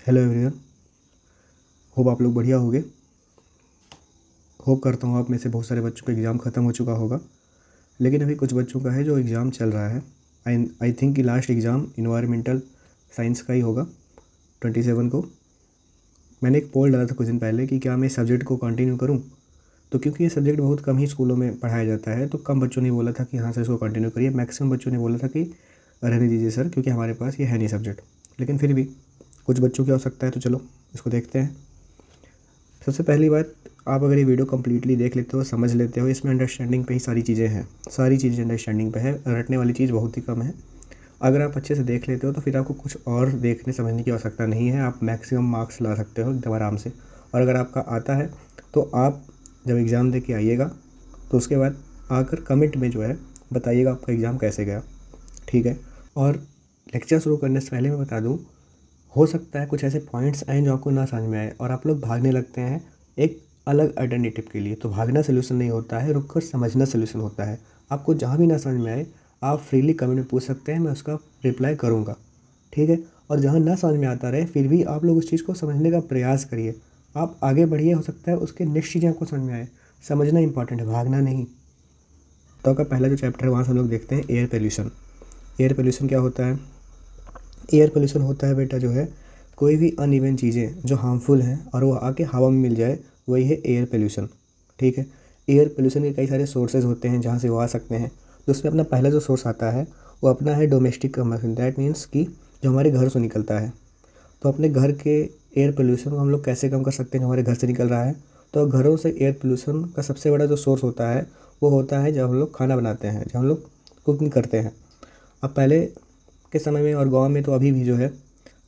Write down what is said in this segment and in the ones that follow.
Hello everyone. Hope आप लोग बढ़िया होंगे। होप करता हूँ आप में से बहुत सारे बच्चों का एग्ज़ाम ख़त्म हो चुका होगा, लेकिन अभी कुछ बच्चों का है जो एग्ज़ाम चल रहा है। आई थिंक कि लास्ट एग्ज़ाम इन्वायरमेंटल साइंस का ही होगा 27 को। मैंने एक पोल डाला था कुछ दिन पहले कि क्या मैं इस सब्जेक्ट को कंटिन्यू करूँ, तो क्योंकि ये सब्जेक्ट बहुत कम ही स्कूलों में पढ़ाया जाता है तो कम बच्चों ने बोला था कि हाँ सर इसको कंटिन्यू करिए। मैक्सिमम बच्चों ने बोला था कि रहने दीजिए सर, क्योंकि हमारे पास ये है नहीं सब्जेक्ट। लेकिन फिर भी कुछ बच्चों की हो सकता है, तो चलो इसको देखते हैं। सबसे पहली बात, आप अगर ये वीडियो कम्प्लीटली देख लेते हो, समझ लेते हो, इसमें अंडरस्टैंडिंग पे ही सारी चीज़ें हैं। सारी चीज़ें अंडरस्टैंडिंग पे है, रटने वाली चीज़ बहुत ही कम है। अगर आप अच्छे से देख लेते हो तो फिर आपको कुछ और देखने समझने की आवश्यकता नहीं है। आप मैक्सिमम मार्क्स ला सकते हो एकदम आराम से। और अगर आपका आता है तो आप जब एग्ज़ाम दे के आइएगा तो उसके बाद आकर कमेंट में जो है बताइएगा आपका एग्ज़ाम कैसे गया, ठीक है। और लेक्चर शुरू करने से पहले मैं बता दूँ, हो सकता है कुछ ऐसे पॉइंट्स आएँ जो आपको ना समझ में आए और आप लोग भागने लगते हैं एक अलग अल्टरनेटिव के लिए। तो भागना सलूशन नहीं होता है, रुक कर समझना सलूशन होता है। आपको जहाँ भी ना समझ में आए आप फ्रीली कमेंट में पूछ सकते हैं, मैं उसका रिप्लाई करूँगा, ठीक है। और जहाँ ना समझ में आता रहे फिर भी आप लोग उस चीज़ को समझने का प्रयास करिए। आप आगे बढ़िए, हो सकता है उसके नेक्स्ट चीज़ें आपको समझ में आए। समझना इंपॉर्टेंट है, भागना नहीं। तो आपका पहला जो चैप्टर है वहाँ से हम लोग देखते हैं एयर पोल्यूशन। एयर पोल्यूशन क्या होता है? एयर पोल्यूशन होता है बेटा जो है कोई भी अनइवन चीज़ें जो हार्मफुल हैं और वो आके हवा में मिल जाए, वही है एयर पोल्यूशन, ठीक है। एयर पोल्यूशन के कई सारे सोर्सेज होते हैं जहाँ से वो आ सकते हैं। तो उसमें अपना पहला जो सोर्स आता है वो अपना है डोमेस्टिक कंबशन। दैट मीन्स कि जो हमारे घर से निकलता है। तो अपने घर के एयर पोल्यूशन को हम लोग कैसे कम कर सकते हैं जो हमारे घर से निकल रहा है? तो घरों से एयर पोल्यूशन का सबसे बड़ा जो सोर्स होता है वो होता है जब हम लोग खाना बनाते हैं, जब हम लोग कुकिंग करते हैं। अब पहले के समय में और गाँव में तो अभी भी जो है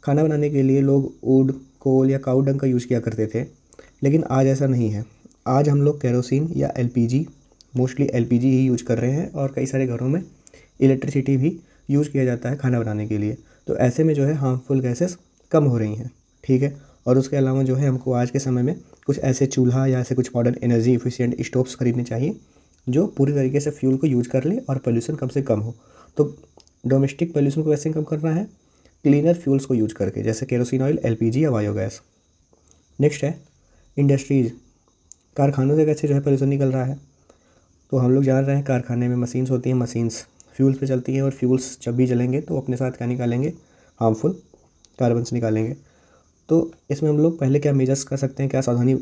खाना बनाने के लिए लोग वुड, कोल या काऊ डंग का यूज़ किया करते थे। लेकिन आज ऐसा नहीं है। आज हम लोग केरोसिन या एलपीजी, मोस्टली एलपीजी ही यूज कर रहे हैं और कई सारे घरों में इलेक्ट्रिसिटी भी यूज़ किया जाता है खाना बनाने के लिए। तो ऐसे में जो है हार्मफुल गैसेस कम हो रही हैं, ठीक है। और उसके अलावा जो है हमको आज के समय में कुछ ऐसे चूल्हा या ऐसे कुछ मॉडर्न एनर्जी एफिशिएंट स्टोव्स खरीदने चाहिए जो पूरी तरीके से फ्यूल को यूज़ कर ले और पोल्यूशन कम से कम हो। तो डोमेस्टिक पोल्यूशन को कैसे कम करना है? क्लीनर फ्यूल्स को यूज करके, जैसे केरोसिन ऑयल, एलपीजी या बायोगैस। नेक्स्ट है इंडस्ट्रीज़। कारखानों से कैसे जो है पोल्यूशन निकल रहा है? तो हम लोग जान रहे हैं कारखाने में मशीन्स होती हैं, मशीन्स फ्यूल्स पे चलती हैं और फ्यूल्स जब भी जलेंगे तो अपने साथ क्या निकालेंगे? हार्मफुल कार्बन्स निकालेंगे। तो इसमें हम लोग पहले क्या मेजर्स कर सकते हैं, क्या सावधानी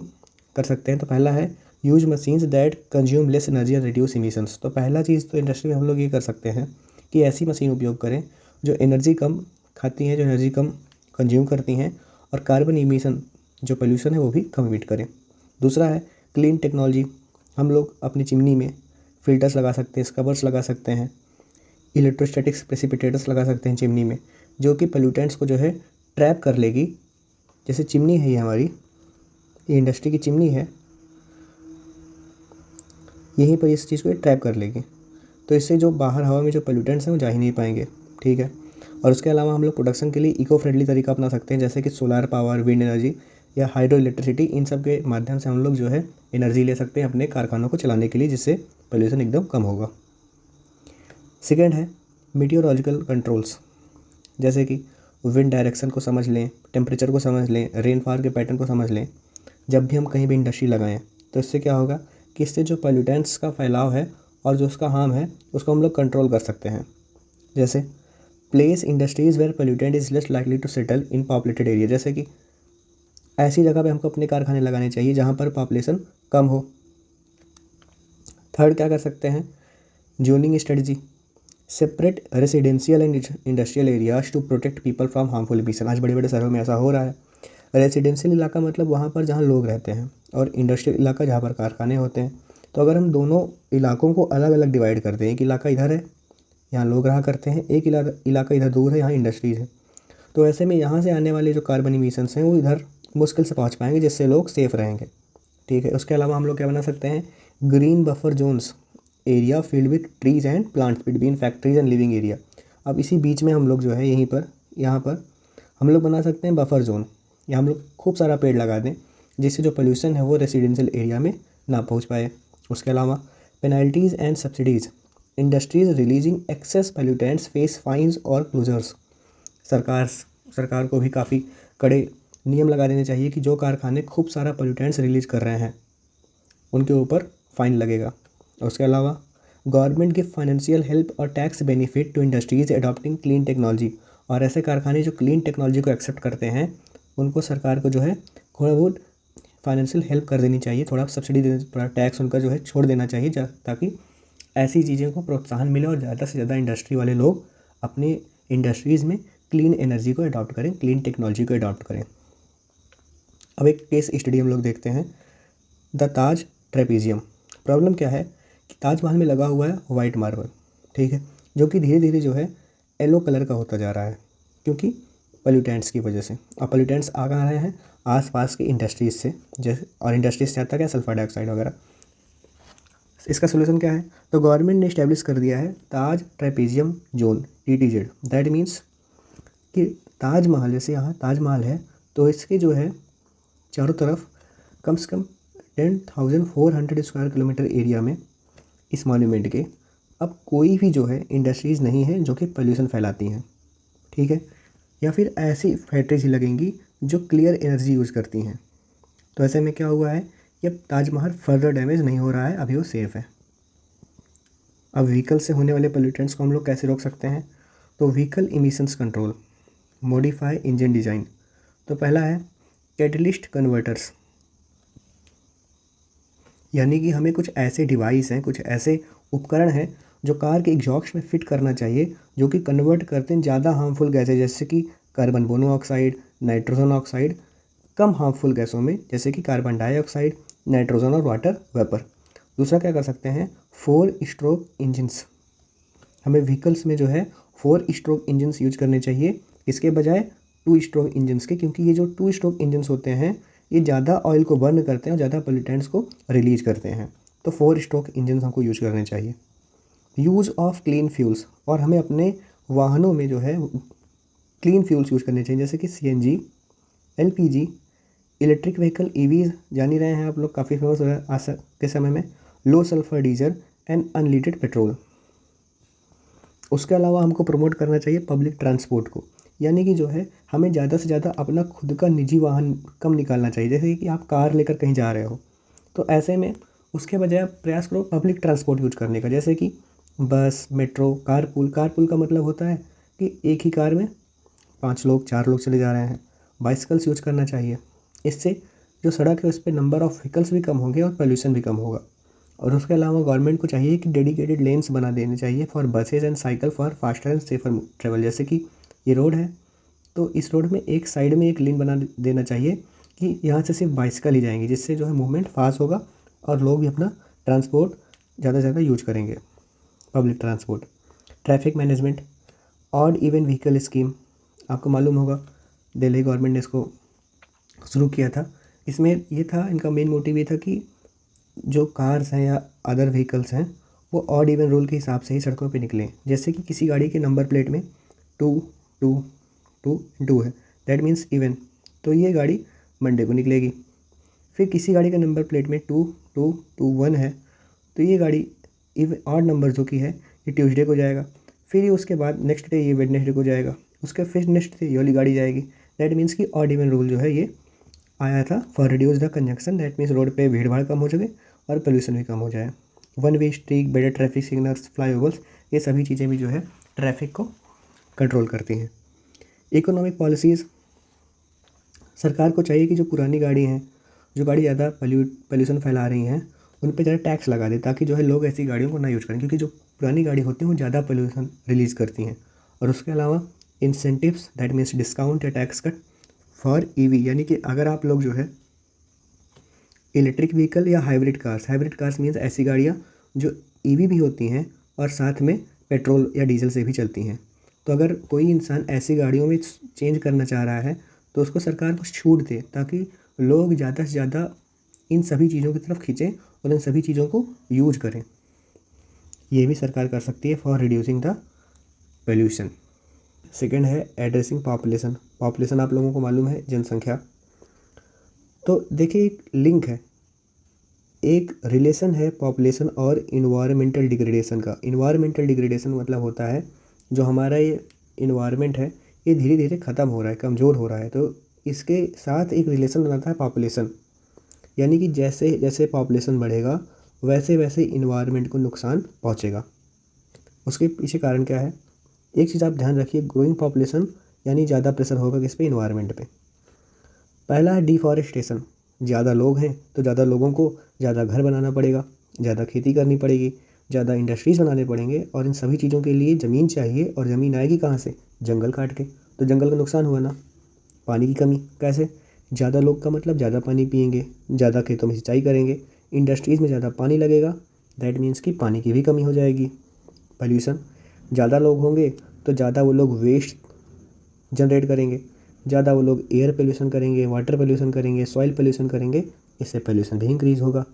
कर सकते हैं? तो पहला है use machines that consume less energy and reduce emissions. तो पहला चीज़ तो इंडस्ट्री में हम लोग ये कर सकते हैं कि ऐसी मशीन उपयोग करें जो एनर्जी कम खाती हैं, जो एनर्जी कम कंज्यूम करती हैं और कार्बन इमिशन जो पोल्यूशन है वो भी कम इमिट करें। दूसरा है क्लीन टेक्नोलॉजी। हम लोग अपनी चिमनी में फ़िल्टर्स लगा सकते हैं, स्क्रबर्स लगा सकते हैं, इलेक्ट्रोस्टैटिक्स प्रेसिपिटेटर्स लगा सकते हैं चिमनी में, जो कि पोल्यूटेंट्स को जो है ट्रैप कर लेगी। जैसे चिमनी है ये हमारी, ये इंडस्ट्री की चिमनी है, यहीं पर इस चीज़ को ट्रैप कर लेगी। तो इससे जो बाहर हवा में जो पोल्यूटेंट्स हैं वो जा ही नहीं पाएंगे, ठीक है। और उसके अलावा हम लोग प्रोडक्शन के लिए इको फ्रेंडली तरीका अपना सकते हैं, जैसे कि सोलार पावर, विंड एनर्जी या हाइड्रो इलेक्ट्रिसिटी। इन सब के माध्यम से हम लोग जो है एनर्जी ले सकते हैं अपने कारखानों को चलाने के लिए, जिससे पोल्यूशन एकदम कम होगा। सेकेंड है मीटियोलॉजिकल कंट्रोल्स, जैसे कि विंड डायरेक्शन को समझ लें, टेम्परेचर को समझ लें, रेनफॉल के पैटर्न को समझ लें। जब भी हम कहीं भी इंडस्ट्री लगाएं तो इससे क्या होगा कि इससे जो पोल्यूटेंट्स का फैलाव है और जो उसका हार्म है उसको हम लोग कंट्रोल कर सकते हैं। जैसे place industries where pollutant is less likely to settle in populated area. जैसे कि ऐसी जगह पे हमको अपने कारखाने लगाने चाहिए जहाँ पर पॉपुलेशन कम हो। थर्ड क्या कर सकते हैं? Zoning strategy. Separate residential and industrial areas to protect people from harmful emission. आज बड़े बड़े शहरों में ऐसा हो रहा है। रेसिडेंशियल इलाका मतलब वहाँ पर जहाँ लोग रहते हैं, और इंडस्ट्रियल इलाका जहाँ पर कारखाने होते हैं। तो अगर हम दोनों इलाकों को अलग अलग डिवाइड कर दें, एक इलाका इधर है यहाँ लोग रहा करते हैं, एक इलाका इधर दूर है यहाँ इंडस्ट्रीज़ है, तो ऐसे में यहाँ से आने वाले जो कार्बन इमिशंस हैं वो इधर मुश्किल से पहुँच पाएंगे, जिससे लोग सेफ़ रहेंगे, ठीक है। उसके अलावा हम लोग क्या बना सकते हैं? Green buffer zones, area field with trees and plants between factories and living area. अब इसी बीच में हम लोग जो है यहीं पर यहाँ पर हम लोग बना सकते हैं बफर जोन, या हम लोग खूब सारा पेड़ लगा दें जिससे जो पोल्यूशन है वो रेसिडेंशियल एरिया में ना पहुँच पाए। उसके अलावा penalties and subsidies. Industries releasing excess pollutants face fines और क्लोजर्स। सरकार सरकार को भी काफ़ी कड़े नियम लगा देने चाहिए कि जो कारखाने खूब सारा पोल्यूटेंट्स रिलीज़ कर रहे हैं उनके ऊपर फ़ाइन लगेगा। उसके अलावा गवर्नमेंट गिव फाइनेंशियल हेल्प और tax benefit to industries adopting clean technology, और ऐसे कारखाने जो क्लीन टेक्नोलॉजी को एक्सेप्ट करते हैं उनको सरकार को जो है थोड़ा बहुत फाइनेंशियल हेल्प कर देनी चाहिए, थोड़ा सब्सिडी दे, थोड़ा टैक्स उनका जो है छोड़ देना चाहिए, ताकि ऐसी चीज़ों को प्रोत्साहन मिले और ज़्यादा से ज़्यादा इंडस्ट्री वाले लोग अपने इंडस्ट्रीज़ में क्लीन एनर्जी को अडॉप्ट करें, क्लीन टेक्नोलॉजी को अडॉप्ट करें। अब एक केस स्टडी हम लोग देखते हैं, द ताज ट्रेपेजियम। प्रॉब्लम क्या है कि ताजमहल में लगा हुआ है वाइट मार्बल, ठीक है, जो कि धीरे धीरे जो है येलो कलर का होता जा रहा है क्योंकि पोल्यूटेंट्स की वजह से। और पोल्यूटेंट्स आ कहाँ रहे हैं, आसपास की इंडस्ट्रीज़ से, जैसे, और इंडस्ट्रीज से आता क्या, सल्फर डाइऑक्साइड वगैरह। इसका सोल्यूशन क्या है, तो गवर्नमेंट ने इस्टेब्लिश कर दिया है Taj trapezium zone, TTZ। That means कि ताजमहल, जैसे यहाँ ताजमहल है तो इसके जो है चारों तरफ कम से कम 10,400 स्क्वायर किलोमीटर एरिया में इस मॉन्यूमेंट के अब कोई भी जो है इंडस्ट्रीज़ नहीं है जो कि पोल्यूशन फैलाती हैं, ठीक है, या फिर ऐसी फैक्ट्रीज ही लगेंगी जो क्लियर एनर्जी यूज़ करती हैं। तो ऐसे में क्या हुआ है कि अब ताजमहल फर्दर डैमेज नहीं हो रहा है, अभी वो सेफ़ है। अब व्हीकल से होने वाले पोल्यूटेंट्स को हम लोग कैसे रोक सकते हैं, तो vehicle emissions control, modify engine design. तो पहला है कैटलिस्ट कन्वर्टर्स, यानी कि हमें कुछ ऐसे डिवाइस हैं, कुछ ऐसे उपकरण हैं जो कार के एग्जॉस्ट में फिट करना चाहिए, जो कि कन्वर्ट करते हैं ज़्यादा हार्मफुल गैसें जैसे कि कार्बन मोनोऑक्साइड, नाइट्रोजन ऑक्साइड, कम हार्मफुल गैसों में जैसे कि कार्बन डाइऑक्साइड, नाइट्रोजन और वाटर वेपर। दूसरा क्या कर सकते हैं, 4 स्ट्रोक इंजन्स। हमें व्हीकल्स में जो है 4 स्ट्रोक इंजन्स यूज करने चाहिए, इसके बजाय 2 स्ट्रोक इंजन्स के, क्योंकि ये जो 2 स्ट्रोक इंजन्स होते हैं ये ज़्यादा ऑयल को बर्न करते हैं और ज़्यादा पोल्यूटेंट्स को रिलीज करते हैं। तो 4 स्ट्रोक इंजन्स हमको यूज करने चाहिए। यूज़ ऑफ क्लीन फ्यूल्स, और हमें अपने वाहनों में जो है क्लीन फ्यूल्स यूज करने चाहिए, जैसे कि CNG, LPG, electric vehicle EVs जान ही रहे हैं आप लोग, काफ़ी फेमस हो रहा है आज के समय में, लो सल्फर डीजल एंड अनलीटेड पेट्रोल। उसके अलावा हमको प्रमोट करना चाहिए पब्लिक ट्रांसपोर्ट को, यानी कि जो है हमें ज़्यादा से ज़्यादा अपना खुद का निजी वाहन कम निकालना चाहिए। जैसे कि आप कार लेकर कहीं जा रहे हो तो ऐसे में उसके बजाय आप प्रयास करो पब्लिक ट्रांसपोर्ट यूज करने का, जैसे कि बस, मेट्रो, कारपूल। कारपूल का मतलब होता है कि एक ही कार में 5 लोग 4 लोग चले जा रहे हैं। बाइसिकल्स यूज करना चाहिए, इससे जो सड़क है उस पर नंबर ऑफ़ व्हीकल्स भी कम होंगे और पोल्यूशन भी कम होगा। और उसके अलावा गवर्नमेंट को चाहिए कि डेडिकेटेड लेन्स बना देने चाहिए for buses and cycle for faster and safer travel. जैसे कि ये रोड है तो इस रोड में एक साइड में एक लेन बना देना चाहिए कि यहाँ से सिर्फ बाइसिकल ही जाएंगी, जिससे जो है मूवमेंट फास्ट होगा और लोग भी अपना ट्रांसपोर्ट ज़्यादा से ज़्यादा यूज करेंगे, public transport. Traffic management, odd even vehicle scheme, आपको मालूम होगा दिल्ली गवर्नमेंट ने इसको शुरू किया था। इसमें ये था, इनका मेन मोटिव ये था कि जो कार्स हैं या अदर व्हीकल्स हैं वो ऑड इवन रूल के हिसाब से ही सड़कों पे निकलें। जैसे कि किसी गाड़ी के नंबर प्लेट में 2 2 2 2 है, दैट मीन्स इवन, तो ये गाड़ी मंडे को निकलेगी। फिर किसी गाड़ी का नंबर प्लेट में 2 2 2 1 है तो ये गाड़ी इवन ऑड नंबर जो कि है ये ट्यूसडे को जाएगा। फिर ये उसके बाद नेक्स्ट डे ये वेडनेसडे को जाएगा, उसके फिर नेक्स्ट डे ये वाली गाड़ी जाएगी। दैट मीन्स कि ऑड इवन रूल जो है ये आया था for reduce the conjunction. That means road पे भीड़ भाड़ कम हो सके और पोल्यूशन भी कम हो जाए। 1 way street, better traffic signals, flyovers, ये सभी चीज़ें भी जो है ट्रैफिक को कंट्रोल करती हैं। इकोनॉमिक पॉलिसीज़, सरकार को चाहिए कि जो पुरानी गाड़ी हैं, जो गाड़ी ज़्यादा पोल्यूशन फैला रही हैं, उन पे ज़्यादा टैक्स लगा दे, ताकि जो है लोग ऐसी गाड़ियों को ना यूज़ करें, क्योंकि जो पुरानी गाड़ी होती हैं वो ज़्यादा पोल्यूशन रिलीज़ करती हैं। और उसके अलावा इंसेंटिव्स, दैट मीन्स डिस्काउंट या टैक्स कट फॉर EV, यानी कि अगर आप लोग जो है इलेक्ट्रिक व्हीकल या हाइब्रिड कार्स मीन्स ऐसी गाड़ियाँ जो EV भी होती हैं और साथ में पेट्रोल या डीजल से भी चलती हैं। तो अगर कोई इंसान ऐसी गाड़ियों में चेंज करना चाह रहा है तो उसको सरकार कुछ छूट दे, ताकि लोग ज़्यादा से ज़्यादा इन सभी चीज़ों की तरफ खींचें और इन सभी चीज़ों को यूज करें। ये भी सरकार कर सकती है for reducing the pollution. Second है एड्रेसिंग पॉपुलेशन। पॉपुलेशन आप लोगों को मालूम है, जनसंख्या। तो देखिए एक लिंक है, एक रिलेशन है पॉपुलेशन और इन्वायरमेंटल डिग्रेडेशन का। इन्वायरमेंटल डिग्रेडेशन मतलब होता है जो हमारा ये इन्वायरमेंट है ये धीरे धीरे ख़त्म हो रहा है, कमज़ोर हो रहा है। तो इसके साथ एक रिलेशन बनाता है पॉपुलेशन, यानी कि जैसे जैसे पॉपुलेशन बढ़ेगा वैसे वैसे इन्वायरमेंट को नुकसान पहुंचेगा। उसके पीछे कारण क्या है? एक चीज़ आप ध्यान रखिए, ग्रोइंग पॉपुलेशन यानी ज़्यादा प्रेशर होगा किस पे? इन्वायरमेंट पे। पहला है डिफॉरेस्टेशन, ज़्यादा लोग हैं तो ज़्यादा लोगों को ज़्यादा घर बनाना पड़ेगा, ज़्यादा खेती करनी पड़ेगी, ज़्यादा इंडस्ट्रीज़ बनाने पड़ेंगे, और इन सभी चीज़ों के लिए ज़मीन चाहिए, और ज़मीन आएगी कहाँ से? जंगल काट के। तो जंगल का नुकसान हुआ ना। पानी की कमी कैसे? ज़्यादा लोग का मतलब ज़्यादा पानी पिएंगे, ज़्यादा खेतों में सिंचाई करेंगे, इंडस्ट्रीज़ में ज़्यादा पानी लगेगा, दैट मीन्स कि पानी की भी कमी हो जाएगी। पॉल्यूशन, ज़्यादा लोग होंगे तो ज़्यादा वो लोग वेस्ट जनरेट करेंगे, ज़्यादा वो लोग एयर पोल्यूशन करेंगे, वाटर पोल्यूशन करेंगे, सॉइल पोल्यूशन करेंगे, इससे पोल्यूशन भी इंक्रीज़ होगा।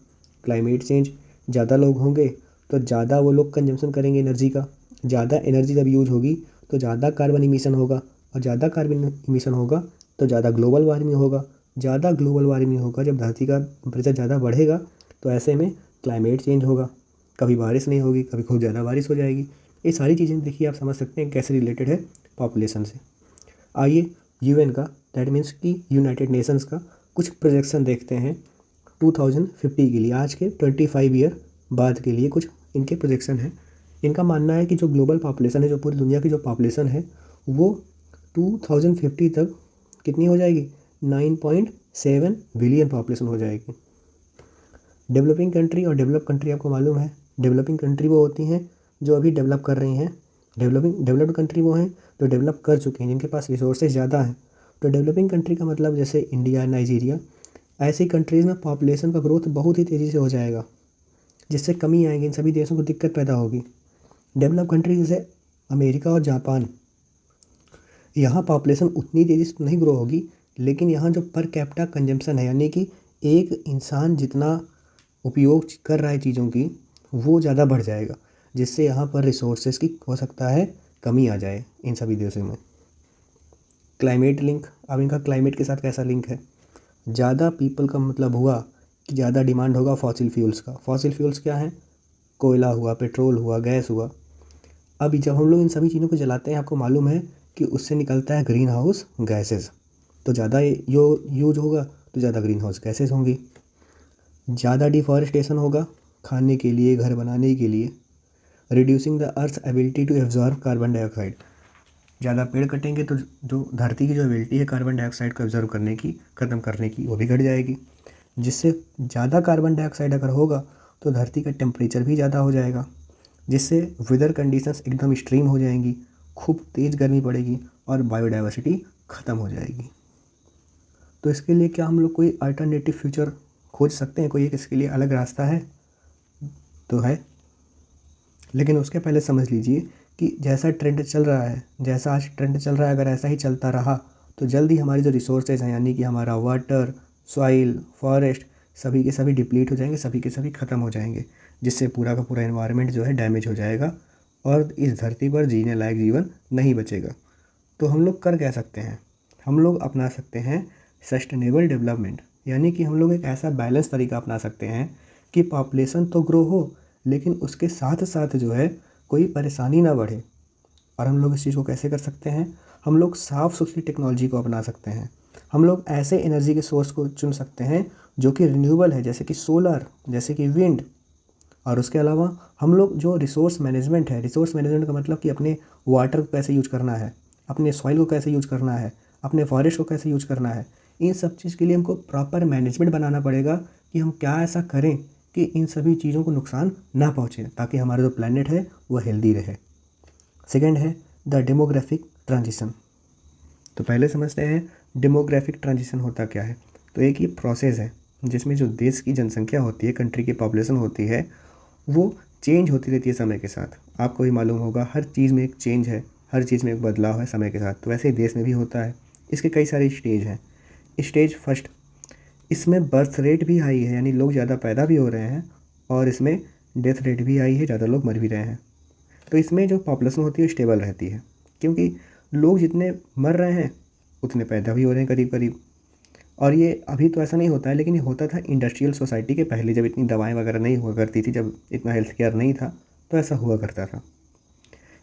क्लाइमेट चेंज, ज़्यादा लोग होंगे तो ज़्यादा वो लोग कंजम्पशन करेंगे एनर्जी का, ज़्यादा एनर्जी जब यूज होगी तो ज़्यादा कार्बन इमिशन होगा, और ज़्यादा कार्बन इमिशन होगा तो ज़्यादा ग्लोबल वार्मिंग होगा, ज़्यादा ग्लोबल वार्मिंग होगा जब धरती का टेम्परेचर ज़्यादा बढ़ेगा तो ऐसे में क्लाइमेट चेंज होगा, कभी बारिश नहीं होगी, कभी खूब ज़्यादा बारिश हो जाएगी। ये सारी चीज़ें देखिए आप समझ सकते हैं कैसे रिलेटेड है पॉपुलेशन से। आइए यूएन का, दैट मीन्स कि यूनाइटेड नेशंस का कुछ प्रोजेक्शन देखते हैं 2050 के लिए, आज के 25 ईयर बाद के लिए कुछ इनके प्रोजेक्शन हैं। इनका मानना है कि जो ग्लोबल पॉपुलेशन है, जो पूरी दुनिया की जो पॉपुलेशन है, वो 2050 तक कितनी हो जाएगी? 9.7 बिलियन पॉपुलेशन हो जाएगी। डेवलपिंग कंट्री और डेवलप कंट्री आपको मालूम है, डेवलपिंग कंट्री वो होती हैं जो अभी डेवलप कर रही हैं, डेवलप्ड कंट्री वो हैं जो डेवलप कर चुके हैं, जिनके पास रिसोर्सेज ज़्यादा हैं। तो डेवलपिंग कंट्री का मतलब जैसे इंडिया, नाइजीरिया, ऐसी कंट्रीज़ में पॉपुलेशन का ग्रोथ बहुत ही तेज़ी से हो जाएगा, जिससे कमी आएगी, इन सभी देशों को दिक्कत पैदा होगी। डेवलप कंट्री जैसे अमेरिका और जापान, यहाँ पॉपुलेशन उतनी तेज़ी से नहीं ग्रो होगी, लेकिन यहाँ जो पर कैपिटा कंजम्पशन है, यानी कि एक इंसान जितना उपयोग कर रहा है चीज़ों की, वो ज़्यादा बढ़ जाएगा, जिससे यहाँ पर रिसोर्सेज की हो सकता है कमी आ जाए इन सभी देशों में। क्लाइमेट लिंक, अब इनका क्लाइमेट के साथ कैसा लिंक है? ज़्यादा पीपल का मतलब हुआ कि ज़्यादा डिमांड होगा फॉसिल फ्यूल्स का। फॉसिल फ्यूल्स क्या हैं? कोयला हुआ, पेट्रोल हुआ, गैस हुआ। अब जब हम लोग इन सभी चीज़ों को जलाते हैं, आपको मालूम है कि उससे निकलता है ग्रीन हाउस गैसेज। तो ज़्यादा यूज होगा तो ज़्यादा ग्रीन हाउस गैसेज होंगी। ज़्यादा डिफॉरेस्टेशन होगा खाने के लिए, घर बनाने के लिए। Reducing the earth ability to absorb carbon dioxide, ज़्यादा पेड़ कटेंगे तो जो धरती की जो एबिलिटी है कार्बन डाइऑक्साइड को एब्जॉर्ब करने की, ख़त्म करने की, वो भी घट जाएगी, जिससे ज़्यादा कार्बन डाइऑक्साइड अगर होगा तो धरती का टेम्परेचर भी ज़्यादा हो जाएगा, जिससे वेदर कंडीशंस एकदम एक्सट्रीम हो जाएंगी, खूब तेज़ गर्मी पड़ेगी और बायोडाइवर्सिटी ख़त्म हो जाएगी। तो इसके लिए क्या हम लोग कोई अल्टरनेटिव फ्यूचर खोज सकते हैं? कोई एक इसके लिए अलग रास्ता है? तो है, लेकिन उसके पहले समझ लीजिए कि जैसा ट्रेंड चल रहा है, जैसा आज ट्रेंड चल रहा है, अगर ऐसा ही चलता रहा तो जल्दी हमारी जो रिसोर्सेज हैं, यानी कि हमारा वाटर, सॉइल, फॉरेस्ट, सभी के सभी डिप्लीट हो जाएंगे, सभी के सभी ख़त्म हो जाएंगे, जिससे पूरा का पूरा एनवायरनमेंट जो है डैमेज हो जाएगा और इस धरती पर जीने लायक जीवन नहीं बचेगा। तो हम लोग कर क्या सकते हैं? हम लोग अपना सकते हैं सस्टेनेबल डेवलपमेंट, यानी कि हम लोग एक ऐसा बैलेंस तरीका अपना सकते हैं कि पॉपुलेशन तो ग्रो हो, लेकिन उसके साथ साथ जो है कोई परेशानी ना बढ़े। और हम लोग इस चीज़ को कैसे कर सकते हैं? हम लोग साफ़ सुथरी टेक्नोलॉजी को अपना सकते हैं। हम लोग ऐसे एनर्जी के सोर्स को चुन सकते हैं जो कि रिन्यूएबल है, जैसे कि सोलर, जैसे कि विंड। और उसके अलावा हम लोग जो रिसोर्स मैनेजमेंट है, रिसोर्स मैनेजमेंट का मतलब कि अपने वाटर को कैसे यूज करना है, अपने सॉइल को कैसे यूज करना है, अपने फॉरेस्ट को कैसे यूज करना है, इन सब चीज़ के लिए हमको प्रॉपर मैनेजमेंट बनाना पड़ेगा कि हम क्या ऐसा करें कि इन सभी चीज़ों को नुकसान ना पहुँचे, ताकि हमारा जो प्लेनेट है वो हेल्दी रहे। सेकेंड है द डेमोग्राफिक ट्रांजिशन। तो पहले समझते हैं डेमोग्राफिक ट्रांजिशन होता क्या है। तो एक ये प्रोसेस है जिसमें जो देश की जनसंख्या होती है, कंट्री की पॉपुलेशन होती है, वो चेंज होती रहती है समय के साथ। आपको भी मालूम होगा हर चीज़ में एक चेंज है, हर चीज़ में एक बदलाव है समय के साथ। तो वैसे ही देश में भी होता है। इसके कई सारे स्टेज हैं। स्टेज फर्स्ट, इसमें बर्थ रेट भी हाई है, यानी लोग ज़्यादा पैदा भी हो रहे हैं, और इसमें डेथ रेट भी हाई है, ज़्यादा लोग मर भी रहे हैं। तो इसमें जो पॉपुलेशन होती है स्टेबल रहती है, क्योंकि लोग जितने मर रहे हैं उतने पैदा भी हो रहे हैं करीब करीब। और ये अभी तो ऐसा नहीं होता है, लेकिन ये होता था इंडस्ट्रियल सोसाइटी के पहले, जब इतनी दवाएं वगैरह नहीं हुआ करती थी, जब इतना हेल्थ केयर नहीं था, तो ऐसा हुआ करता था।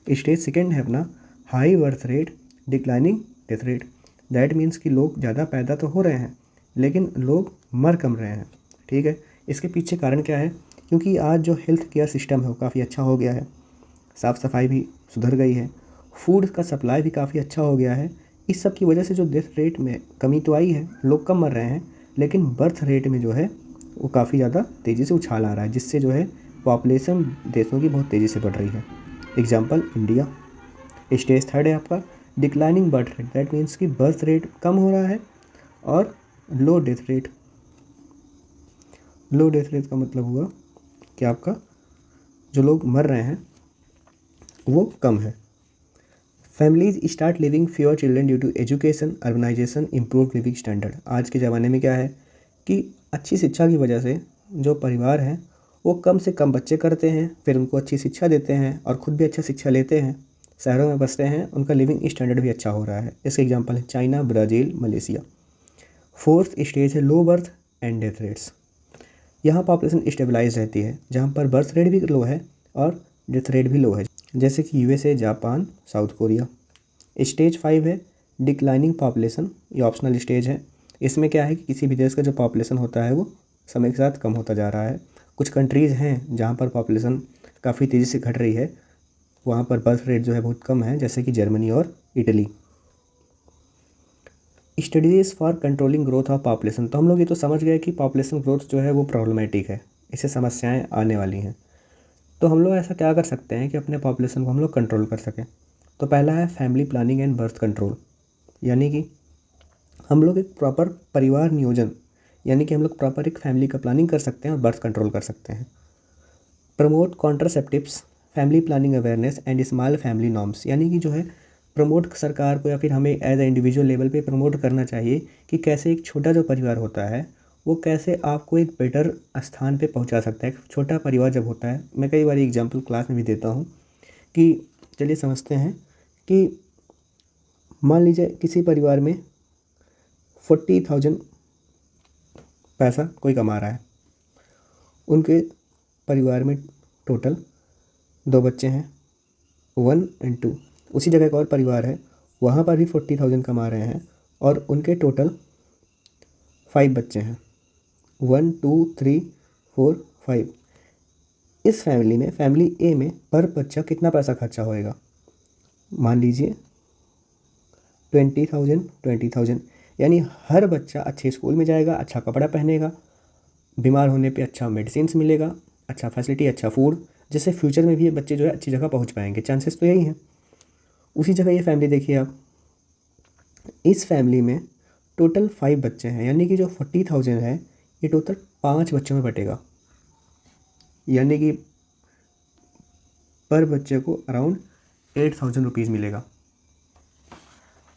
स्टेज सेकेंड है अपना high birth rate, declining death rate. That means कि लोग ज़्यादा पैदा तो हो रहे हैं लेकिन लोग मर कम रहे हैं। ठीक है, इसके पीछे कारण क्या है? क्योंकि आज जो हेल्थ केयर सिस्टम है वो काफ़ी अच्छा हो गया है, साफ़ सफाई भी सुधर गई है, फूड का सप्लाई भी काफ़ी अच्छा हो गया है। इस सब की वजह से जो डेथ रेट में कमी तो आई है, लोग कम मर रहे हैं, लेकिन बर्थ रेट में जो है वो काफ़ी ज़्यादा तेज़ी से उछाल आ रहा है, जिससे जो है पॉपुलेशन देशों की बहुत तेज़ी से बढ़ रही है। एग्जाम्पल इंडिया स्टेज 3 है आपका, declining birth rate, that means कि बर्थ रेट कम हो रहा है और लो डेथ रेट। लो डेथ रेट का मतलब हुआ कि आपका जो लोग मर रहे हैं वो कम है। Families start living fewer children due to education, urbanisation, improve living standard. आज के ज़माने में क्या है कि अच्छी शिक्षा की वजह से जो परिवार हैं वो कम से कम बच्चे करते हैं, फिर उनको अच्छी शिक्षा देते हैं और ख़ुद भी अच्छा शिक्षा लेते हैं, शहरों में बसते हैं, उनका लिविंग स्टैंडर्ड भी अच्छा हो रहा है। इसके एग्जांपल है China, Brazil, Malaysia. Fourth stage है low birth and death rates. यहाँ पॉपुलेशन स्टेबलाइज रहती है, जहाँ पर बर्थ रेट भी लो है और डेथ रेट भी लो है, जैसे कि USA, Japan, south Korea. Stage 5 है डिक्लाइनिंग पॉपुलेशन, ये ऑप्शनल स्टेज है। इसमें क्या है कि किसी भी देश का जो पॉपुलेशन होता है वो समय के साथ कम होता जा रहा है। कुछ कंट्रीज़ हैं जहाँ पर पॉपुलेशन काफ़ी तेज़ी से घट रही है, वहाँ पर बर्थ रेट जो है बहुत कम है, जैसे कि जर्मनी और Italy. Studies for controlling growth of population, तो हम लोग ये तो समझ गए कि पॉपुलेशन ग्रोथ जो है वो प्रॉब्लमेटिक है, इससे समस्याएं आने वाली हैं। तो हम लोग ऐसा क्या कर सकते हैं कि अपने पॉपुलेशन को हम लोग कंट्रोल कर सकें? तो पहला है family planning and birth control, यानी कि हम लोग एक प्रॉपर परिवार नियोजन, यानी कि हम लोग प्रॉपर एक फैमिली का प्लानिंग कर सकते हैं और बर्थ कंट्रोल कर सकते हैं। Promote contraceptives, family planning awareness and small family norms, यानी कि जो है प्रमोट सरकार को या फिर हमें एज ए इंडिविजुअल लेवल पे प्रमोट करना चाहिए कि कैसे एक छोटा जो परिवार होता है वो कैसे आपको एक बेटर स्थान पे पहुंचा सकता है। छोटा परिवार जब होता है, मैं कई बार एग्जांपल क्लास में भी देता हूँ कि चलिए समझते हैं कि मान लीजिए किसी परिवार में 40,000 पैसा कोई कमा रहा है, उनके परिवार में टोटल 2 बच्चे हैं, 1 और 2। उसी जगह एक और परिवार है, वहाँ पर भी 40,000 कमा रहे हैं और उनके टोटल 5 बच्चे हैं, 1 2 3 4 5। इस फैमिली में, फैमिली ए में पर बच्चा कितना पैसा खर्चा होएगा? मान लीजिए 20,000, यानी हर बच्चा अच्छे स्कूल में जाएगा, अच्छा कपड़ा पहनेगा, बीमार होने पे अच्छा मेडिसिन मिलेगा, अच्छा फैसिलिटी, अच्छा फूड, जिससे फ्यूचर में भी ये बच्चे जो है अच्छी जगह पहुंच पाएंगे। चांसेस तो यही हैं। उसी जगह ये फैमिली देखिए आप, इस फैमिली में टोटल 5 बच्चे हैं, यानी कि जो 40,000 है ये टोटल 5 बच्चों में बटेगा, यानी कि पर बच्चे को अराउंड 8,000 रुपीज़ मिलेगा।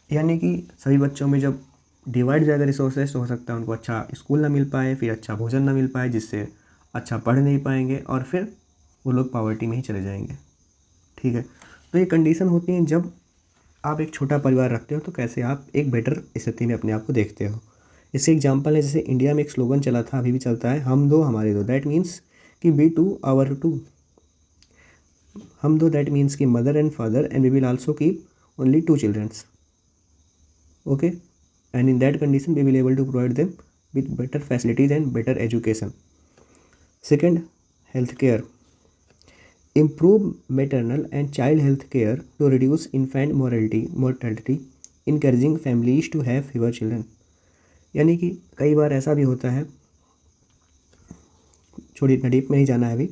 यानी कि सभी बच्चों में जब डिवाइड जाएगा रिसोर्सेज तो हो सकता है उनको अच्छा स्कूल ना मिल पाए, फिर अच्छा भोजन ना मिल पाए, जिससे अच्छा पढ़ नहीं पाएंगे और फिर वो लोग पॉवर्टी में ही चले जाएंगे। ठीक है, तो ये कंडीशन होती है जब आप एक छोटा परिवार रखते हो, तो कैसे आप एक बेटर स्थिति में अपने आप को देखते हो। इससे एग्जांपल है, जैसे इंडिया में एक स्लोगन चला था, अभी भी चलता है, हम दो हमारे दो, दैट मीन्स कि वी टू आवर टू। हम दो दैट मीन्स कि mother and father, and we will also keep only 2 childrens, okay, and in that condition we will able to provide them with better facilities and better education. Second, health care, improve maternal and child health care to reduce infant mortality, encouraging families to have fewer children। यानी कि कई बार ऐसा भी होता है, छोड़ी deep में ही जाना है अभी,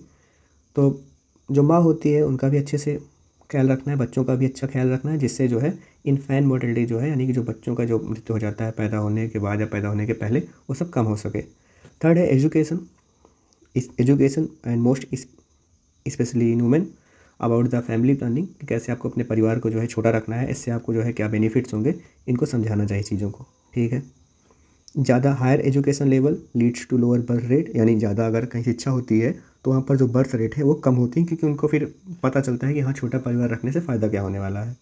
तो जो माँ होती है उनका भी अच्छे से ख्याल रखना है, बच्चों का भी अच्छा ख्याल रखना है, जिससे जो है इन्फेंट मोर्टेलिटी जो है, यानी कि जो बच्चों का जो मृत्यु हो जाता है पैदा होने के बाद या पैदा होने के पहले, वो सब कम हो सके। थर्ड है education, and most specially in women about the family planning, कि कैसे आपको अपने परिवार को जो है छोटा रखना है, इससे आपको जो है क्या बेनिफिट्स होंगे, इनको समझाना चाहिए चीज़ों को। ठीक है, ज़्यादा higher education level leads to lower birth rate, यानी ज़्यादा अगर कहीं शिक्षा होती है तो वहाँ पर जो बर्थ रेट है वो कम होती है, क्योंकि उनको फिर पता चलता है कि हाँ छोटा परिवार रखने से फ़ायदा क्या होने वाला है।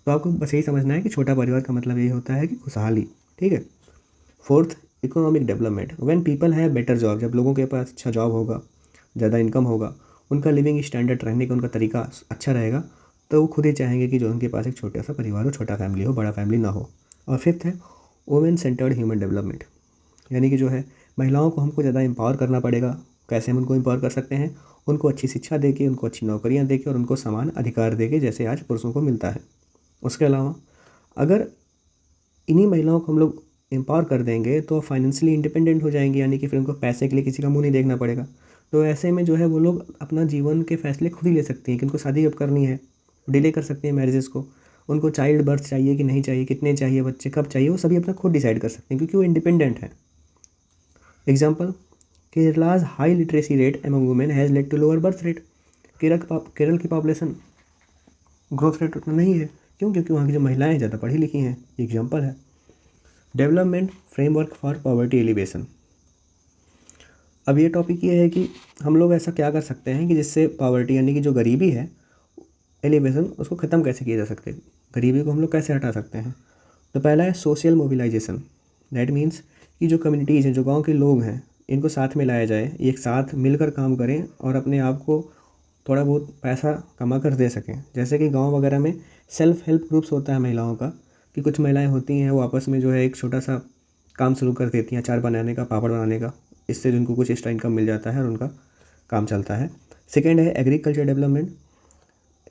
तो आपको बस यही समझना है कि छोटा परिवार का मतलब यही होता है कि खुशहाली। ठीक है। Fourth, economic development, when people have better job, जब लोगों के पास अच्छा जॉब होगा, ज़्यादा इनकम होगा, उनका लिविंग स्टैंडर्ड, रहने का उनका तरीका अच्छा रहेगा, तो वो खुद ही चाहेंगे कि जो उनके पास एक छोटा सा परिवार हो, छोटा फैमिली हो, बड़ा फैमिली ना हो। और फिफ्थ है वुमेन सेंटर्ड ह्यूमन डेवलपमेंट, यानी कि जो है महिलाओं को हमको ज़्यादा एम्पावर करना पड़ेगा। कैसे हम उनको एम्पावर कर सकते हैं? उनको अच्छी शिक्षा देके, उनको अच्छी नौकरियाँ देके और उनको समान अधिकार देके, जैसे आज पुरुषों को मिलता है। उसके अलावा अगर इन्हीं महिलाओं को हम लोग एम्पावर कर देंगे तो फाइनेंशियली इंडिपेंडेंट हो जाएंगी, यानी कि फिर उनको पैसे के लिए किसी का मुंह नहीं देखना पड़ेगा। तो ऐसे में जो है वो लोग अपना जीवन के फैसले खुद ही ले सकती हैं कि उनको शादी कब करनी है, डिले कर सकते हैं मैरिजेस को, उनको चाइल्ड बर्थ चाहिए कि नहीं चाहिए, कितने चाहिए बच्चे, कब चाहिए, वो सभी अपना खुद डिसाइड कर सकते हैं क्योंकि वो इंडिपेंडेंट है। Example, Kerala's high literacy rate among women has led to lower birth rate. Kerala की पॉपुलेशन ग्रोथ रेट उतना नहीं है। क्यों? क्योंकि वहाँ की जो महिलाएं ज़्यादा पढ़ी लिखी हैं। एग्जाम्पल है development framework for poverty alleviation. अब ये टॉपिक ये है कि हम लोग ऐसा क्या कर सकते हैं कि जिससे पॉवर्टी यानी कि जो गरीबी है, एलिवेशन, उसको ख़त्म कैसे किया जा सकते हैं, गरीबी को हम लोग कैसे हटा सकते हैं। तो पहला है सोशल मोबिलाइजेशन। दैट मीन्स कि जो कम्युनिटीज़ हैं, जो गांव के लोग हैं, इनको साथ में लाया जाए, एक साथ मिलकर काम करें और अपने आप को थोड़ा बहुत पैसा कमा कर दे सकें। जैसे कि गांव वगैरह में सेल्फ हेल्प ग्रुप्स होता है महिलाओं का, कि कुछ महिलाएं होती हैं वो आपस में जो है एक छोटा सा काम शुरू कर देती हैं, अचार बनाने का, पापड़ बनाने का। इससे जो उनको कुछ एक्स्ट्रा इनकम मिल जाता है और उनका काम चलता है। सेकेंड है एग्रीकल्चर डेवलपमेंट।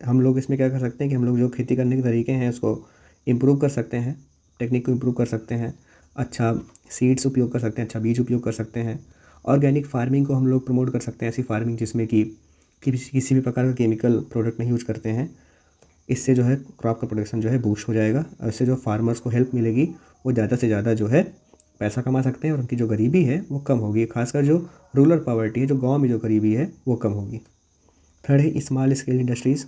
हम लोग इसमें क्या कर सकते हैं कि हम लोग जो खेती करने के तरीके हैं उसको इम्प्रूव कर सकते हैं, टेक्निक को इम्प्रूव कर सकते हैं, अच्छा सीड्स उपयोग कर सकते हैं, अच्छा बीज उपयोग कर सकते हैं। ऑर्गेनिक फार्मिंग को हम लोग प्रमोट कर सकते हैं, ऐसी फार्मिंग जिसमें कि किसी भी प्रकार का केमिकल प्रोडक्ट नहीं यूज करते हैं। इससे जो है क्रॉप का प्रोडक्शन जो है बूस्ट हो जाएगा और इससे जो फार्मर्स को हेल्प मिलेगी वो ज़्यादा से ज़्यादा जो है पैसा कमा सकते हैं और उनकी जो गरीबी है वो कम होगी। खासकर जो रूरल पॉवर्टी है, जो गांव में जो गरीबी है वो कम होगी। थर्ड है स्मॉल स्केल इंडस्ट्रीज़।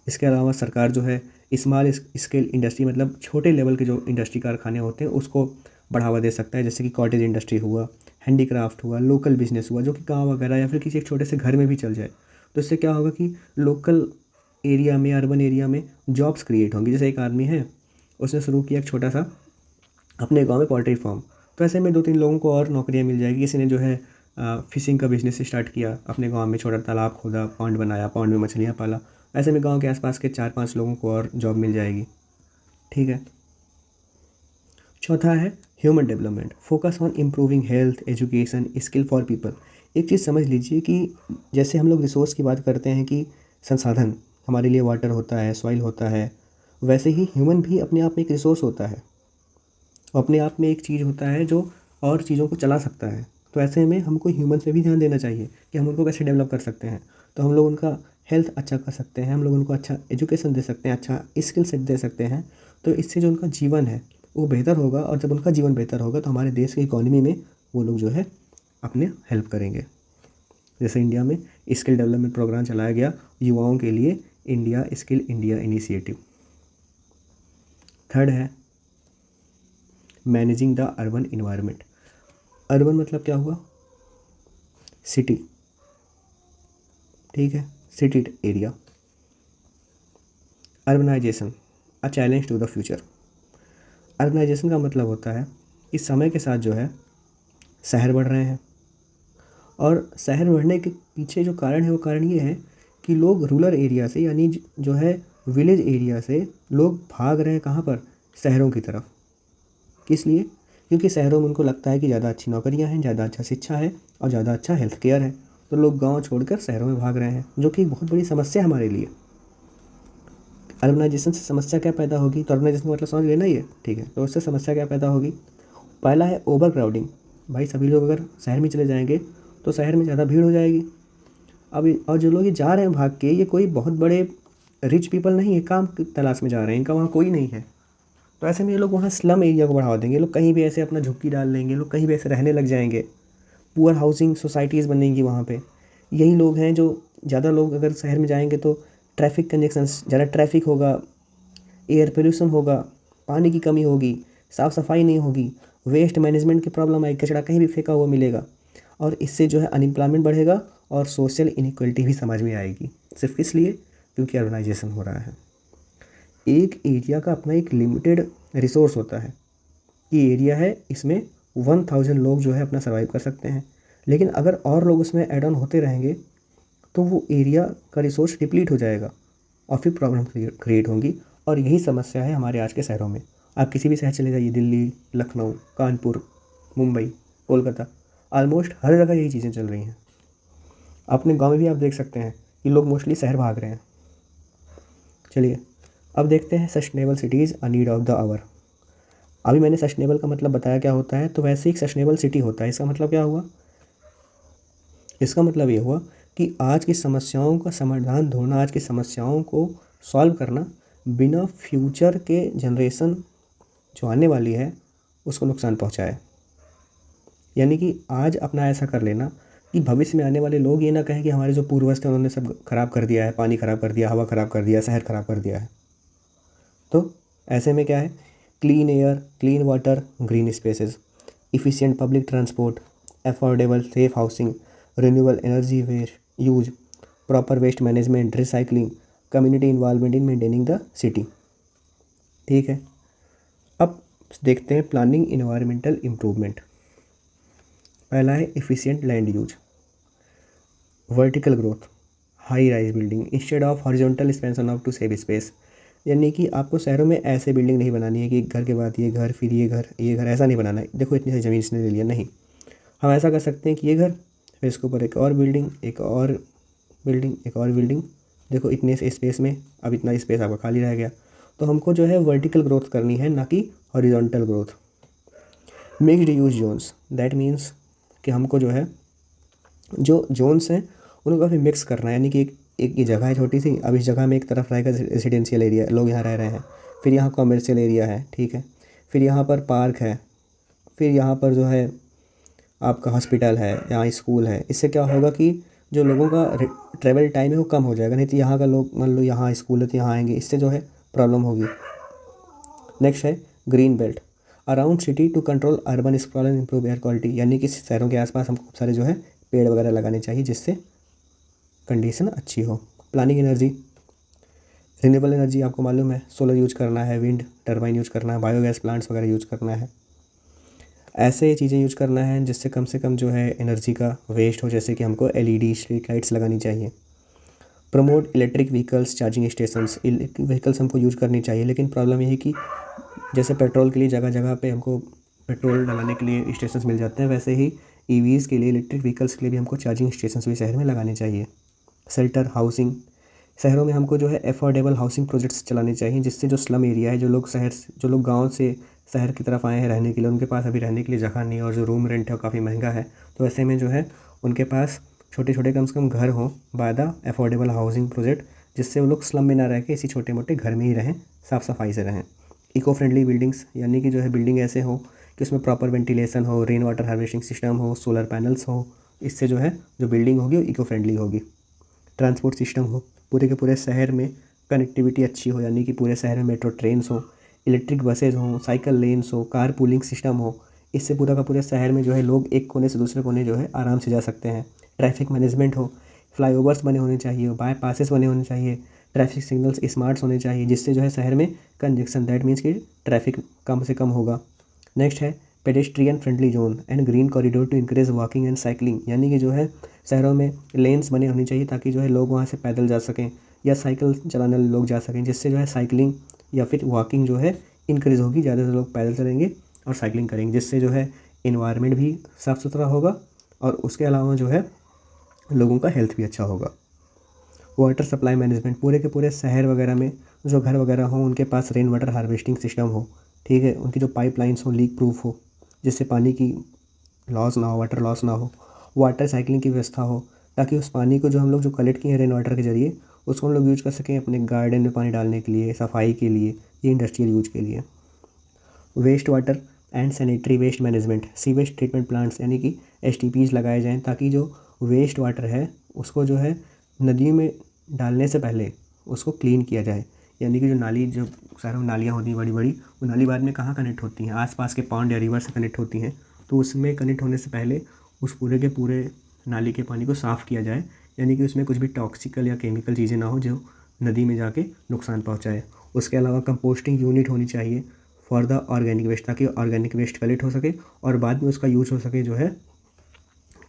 इसके अलावा सरकार जो है स्मॉल स्केल इंडस्ट्री मतलब छोटे लेवल के जो इंडस्ट्री कारखाने होते हैं उसको बढ़ावा दे सकता है, जैसे कि कॉटेज इंडस्ट्री हुआ, हैंडीक्राफ्ट हुआ, लोकल बिजनेस हुआ, जो कि गाँव वगैरह या फिर किसी एक छोटे से घर में भी चल जाए। तो इससे क्या होगा कि लोकल एरिया में, अर्बन एरिया में जॉब्स क्रिएट होंगी। जैसे एक आदमी है, उसने शुरू किया एक छोटा सा अपने गांव में पोल्ट्री फार्म, तो ऐसे में 2-3 लोगों को और नौकरियां मिल जाएगी। किसी ने जो है फिशिंग का बिजनेस स्टार्ट किया, अपने गांव में छोटा तालाब खोदा, पॉन्ड बनाया, पॉन्ड में मछलियां पाला, ऐसे में गांव के आसपास के 4-5 लोगों को और जॉब मिल जाएगी। ठीक है। चौथा है human development, focus on improving health, education, skill for people. एक चीज़ समझ लीजिए कि जैसे हम लोग रिसोर्स की बात करते हैं कि संसाधन हमारे लिए वाटर होता है, सॉइल होता है, वैसे ही ह्यूमन भी अपने आप में एक रिसोर्स होता है, अपने आप में एक चीज़ होता है जो और चीज़ों को चला सकता है। तो ऐसे में हमको ह्यूमन पे भी ध्यान देना चाहिए कि हम उनको कैसे डेवलप कर सकते हैं। तो हम लोग उनका हेल्थ अच्छा कर सकते हैं, हम लोग उनको अच्छा एजुकेशन दे सकते हैं, अच्छा स्किल सेट दे सकते हैं। तो इससे जो उनका जीवन है वो बेहतर होगा और जब उनका जीवन बेहतर होगा तो हमारे देश की इकोनॉमी में वो लोग जो है अपने हेल्प करेंगे। जैसे इंडिया में स्किल डेवलपमेंट प्रोग्राम चलाया गया युवाओं के लिए, India skill India initiative. Third है managing the urban environment. Urban मतलब क्या हुआ? सिटी। ठीक है, city area. Urbanisation a challenge to the future. Urbanisation का मतलब होता है कि समय के साथ जो है शहर बढ़ रहे हैं और शहर बढ़ने के पीछे जो कारण है वो कारण ये है कि लोग रूरल एरिया से यानी जो है विलेज एरिया से लोग भाग रहे हैं कहाँ पर? शहरों की तरफ। किस लिए? क्योंकि शहरों में उनको लगता है कि ज़्यादा अच्छी नौकरियां हैं, ज़्यादा अच्छा शिक्षा है और ज़्यादा अच्छा हेल्थ केयर है। तो लोग गांव छोड़कर शहरों में भाग रहे हैं, जो कि एक बहुत बड़ी समस्या है हमारे लिए। अर्बनाइजेशन से समस्या क्या पैदा होगी? तो अर्बनाइजेशन मतलब समझ लेना ही है, ठीक है। तो उससे समस्या क्या पैदा होगी? पहला है ओवर क्राउडिंग। भाई सभी लोग अगर शहर में चले जाएंगे तो शहर में ज़्यादा भीड़ हो जाएगी। अब और जो लोग ये जा रहे हैं भाग के, ये कोई बहुत बड़े रिच पीपल नहीं है, काम की तलाश में जा रहे हैं, इनका वहाँ कोई नहीं है। तो ऐसे में ये लोग वहाँ स्लम एरिया को बढ़ावा देंगे, ये लोग कहीं भी ऐसे अपना झुग्गी डाल लेंगे, लोग कहीं भी ऐसे रहने लग जाएंगे, पुअर हाउसिंग सोसाइटीज़ बनेंगी वहाँ पे। यही लोग हैं जो ज़्यादा लोग अगर शहर में जाएंगे तो ट्रैफिक कंजेक्शंस, ज़्यादा ट्रैफिक होगा, एयर पोल्यूशन होगा, पानी की कमी होगी, साफ़ सफाई नहीं होगी, वेस्ट मैनेजमेंट की प्रॉब्लम आएगी, कचरा कहीं भी फेंका हुआ मिलेगा और इससे जो है अनएम्प्लॉयमेंट बढ़ेगा और सोशल इनइक्वलिटी भी समाज में आएगी। सिर्फ इसलिए क्योंकि अर्बनाइजेशन हो रहा है। एक एरिया का अपना एक लिमिटेड रिसोर्स होता है कि एरिया है, इसमें 1000 लोग जो है अपना सर्वाइव कर सकते हैं, लेकिन अगर और लोग उसमें ऐड ऑन होते रहेंगे तो वो एरिया का रिसोर्स डिप्लीट हो जाएगा और फिर प्रॉब्लम क्रिएट होंगी। और यही समस्या है हमारे आज के शहरों में। आप किसी भी शहर चले जाइए, दिल्ली, लखनऊ, कानपुर, मुंबई, कोलकाता, ऑलमोस्ट हर जगह यही चीज़ें चल रही हैं। अपने गाँव में भी आप देख सकते हैं कि लोग मोस्टली शहर भाग रहे हैं। चलिए अब देखते हैं sustainable cities a need of the hour. अभी मैंने सस्टेनेबल का मतलब बताया क्या होता है, तो वैसे ही सस्टेनेबल सिटी होता है। इसका मतलब क्या हुआ? इसका मतलब ये हुआ कि आज की समस्याओं का समाधान ढूंढना, आज की समस्याओं को सॉल्व करना बिना फ्यूचर के जनरेशन जो आने वाली है उसको नुकसान पहुंचाए। यानी कि आज अपना ऐसा कर लेना कि भविष्य में आने वाले लोग ये ना कहें कि हमारे जो पूर्वज थे उन्होंने सब खराब कर दिया है, पानी खराब कर दिया, हवा खराब कर दिया, शहर खराब कर दिया है। तो ऐसे में क्या है? Clean air, clean water, green spaces, efficient public transport, affordable safe housing, renewable energy waste use, proper waste management, recycling, community involvement in maintaining the city. ठीक है, अब देखते हैं प्लानिंग इन्वायरमेंटल इम्प्रूवमेंट। पहला है efficient land use, vertical growth, high rise building instead of horizontal expansion of to save space. यानी कि आपको शहरों में ऐसे बिल्डिंग नहीं बनानी है कि एक घर के बाद ये घर, फिर ये घर, ये घर, ऐसा नहीं बनाना है। देखो इतनी सारी ज़मीन इसने ले लिया, नहीं। हम ऐसा कर सकते हैं कि ये घर, फिर इसके ऊपर एक और बिल्डिंग, एक और बिल्डिंग, एक और बिल्डिंग। देखो इतने से स्पेस में अब इतना स्पेस आपका खाली रह गया। तो हमको जो है वर्टिकल ग्रोथ करनी है, ना कि horizontal growth. Mixed use zones, that means कि हमको जो है जो जोन्स हैं उनको काफ़ी मिक्स करना है। यानी कि एक ये जगह है छोटी सी, अब इस जगह में एक तरफ रहेगा रेजिडेंशियल एरिया, लोग यहाँ रह रहे हैं, फिर यहाँ कॉमर्शियल एरिया है, ठीक है, फिर यहाँ पर पार्क है, फिर यहाँ पर जो है आपका हॉस्पिटल है, यहाँ स्कूल है। इससे क्या होगा कि जो लोगों का ट्रैवल टाइम है वो कम हो जाएगा। नहीं तो यहाँ का लोग, मान लो यहाँ स्कूल है तो यहाँ आएंगे, इससे जो है प्रॉब्लम होगी। नेक्स्ट है green belt around city to control urban sprawl and improve air quality. यानी कि शहरों के आसपास हमको खूब सारे जो है पेड़ वगैरह लगाने चाहिए जिससे कंडीशन अच्छी हो। प्लानिंग एनर्जी, रिन्यूएबल एनर्जी आपको मालूम है, सोलर यूज करना है, विंड टर्बाइन यूज करना है, बायोगैस प्लांट्स वगैरह यूज करना है। ऐसे चीज़ें यूज करना है जिससे कम से कम जो है एनर्जी का वेस्ट हो। जैसे कि हमको एलईडी स्ट्रीट लाइट्स लगानी चाहिए। Promote electric vehicles charging stations, electric vehicles हमको यूज करनी चाहिए। लेकिन प्रॉब्लम ये है कि जैसे पेट्रोल के लिए जगह जगह पे हमको पेट्रोल डलाने के लिए स्टेशंस मिल जाते हैं, वैसे ही ईवीज़ के लिए, इलेक्ट्रिक व्हीकल्स के लिए भी हमको चार्जिंग स्टेशंस भी शहर में लगाने चाहिए। शेल्टर हाउसिंग, शहरों में हमको जो है अफोर्डेबल हाउसिंग प्रोजेक्ट्स चलाने चाहिए जिससे जो स्लम एरिया है, जो लोग गाँव से शहर की तरफ आए हैं रहने के लिए, उनके पास अभी रहने के लिए जगह नहीं है और जो रूम रेंट है वो काफ़ी महंगा है। तो ऐसे में जो है उनके पास छोटे छोटे कम से कम घर हों by the affordable housing project, जिससे वो लोग स्लम में ना रह के इसी छोटे मोटे घर में ही रहें, साफ़ सफाई से रहें। इको फ्रेंडली बिल्डिंग्स, यानी कि जो है बिल्डिंग ऐसे हो कि उसमें प्रॉपर वेंटिलेशन हो, रेन वाटर हार्वेस्टिंग सिस्टम हो, सोलर पैनल्स हो। इससे जो है जो बिल्डिंग होगी वो इको फ्रेंडली होगी। ट्रांसपोर्ट सिस्टम हो, पूरे के पूरे शहर में कनेक्टिविटी अच्छी हो, यानी कि पूरे शहर में मेट्रो ट्रेन्स हो, इलेक्ट्रिक बसेज हों, साइकिल लेन्स हो, कार पूलिंग सिस्टम हो। इससे पूरा का पूरे शहर में जो है लोग एक कोने से दूसरे कोने जो है आराम से जा सकते हैं। ट्रैफिक मैनेजमेंट हो, फ्लाईओवर्स बने होने चाहिए, बाईपासेस बने होने चाहिए, ट्रैफिक सिग्नल्स स्मार्ट्स होने चाहिए जिससे जो है शहर में कंजेक्शन, दैट मीन्स कि ट्रैफिक कम से कम होगा। नेक्स्ट है pedestrian friendly zone and green corridor to encourage walking and cycling. यानी कि जो है शहरों में लेन्स बने होनी चाहिए ताकि जो है लोग वहाँ से पैदल जा सकें या साइकिल चलाने वाले लोग जा सकें, जिससे जो है साइकिलिंग या फिर वॉकिंग जो है इंक्रीज़ होगी। ज़्यादा से लोग पैदल चलेंगे और साइकिलिंग करेंगे जिससे जो है इन्वायरमेंट भी साफ़ सुथरा होगा और उसके अलावा जो है लोगों का हेल्थ भी अच्छा होगा। वाटर सप्लाई मैनेजमेंट, पूरे के पूरे शहर वगैरह में जो घर वगैरह हों उनके पास रेन वाटर हार्वेस्टिंग सिस्टम हो, ठीक है, उनकी जो पाइपलाइंस हो लीक प्रूफ हो जिससे पानी की लॉस ना हो, वाटर लॉस ना हो। वाटर साइकिलिंग की व्यवस्था हो ताकि उस पानी को जो हम लोग जो कलेक्ट किए हैं रेन वाटर के ज़रिए उसको हम लोग यूज़ कर सकें अपने गार्डन में पानी डालने के लिए, सफाई के लिए, ये इंडस्ट्रियल यूज के लिए। Waste water and sanitary waste management, sewage treatment plants, यानी कि एसटीपीज़ लगाए जाएँ ताकि जो वेस्ट वाटर है उसको जो है नदी में डालने से पहले उसको क्लीन किया जाए। यानी कि जो नाली, जो शहरों में नालियाँ होती हैं बड़ी बड़ी, वो नाली बाद में कहाँ कनेक्ट होती हैं? आसपास के पॉन्ड या रिवर से कनेक्ट होती हैं। तो उसमें कनेक्ट होने से पहले उस पूरे के पूरे नाली के पानी को साफ़ किया जाए, यानी कि उसमें कुछ भी टॉक्सिकल या केमिकल चीज़ें ना हो जो नदी में जाके नुकसान पहुँचाए। उसके अलावा कंपोस्टिंग यूनिट होनी चाहिए फॉर द ऑर्गेनिक वेस्ट, ताकि ऑर्गेनिक वेस्ट कलेक्ट हो सके और बाद में उसका यूज हो सके जो है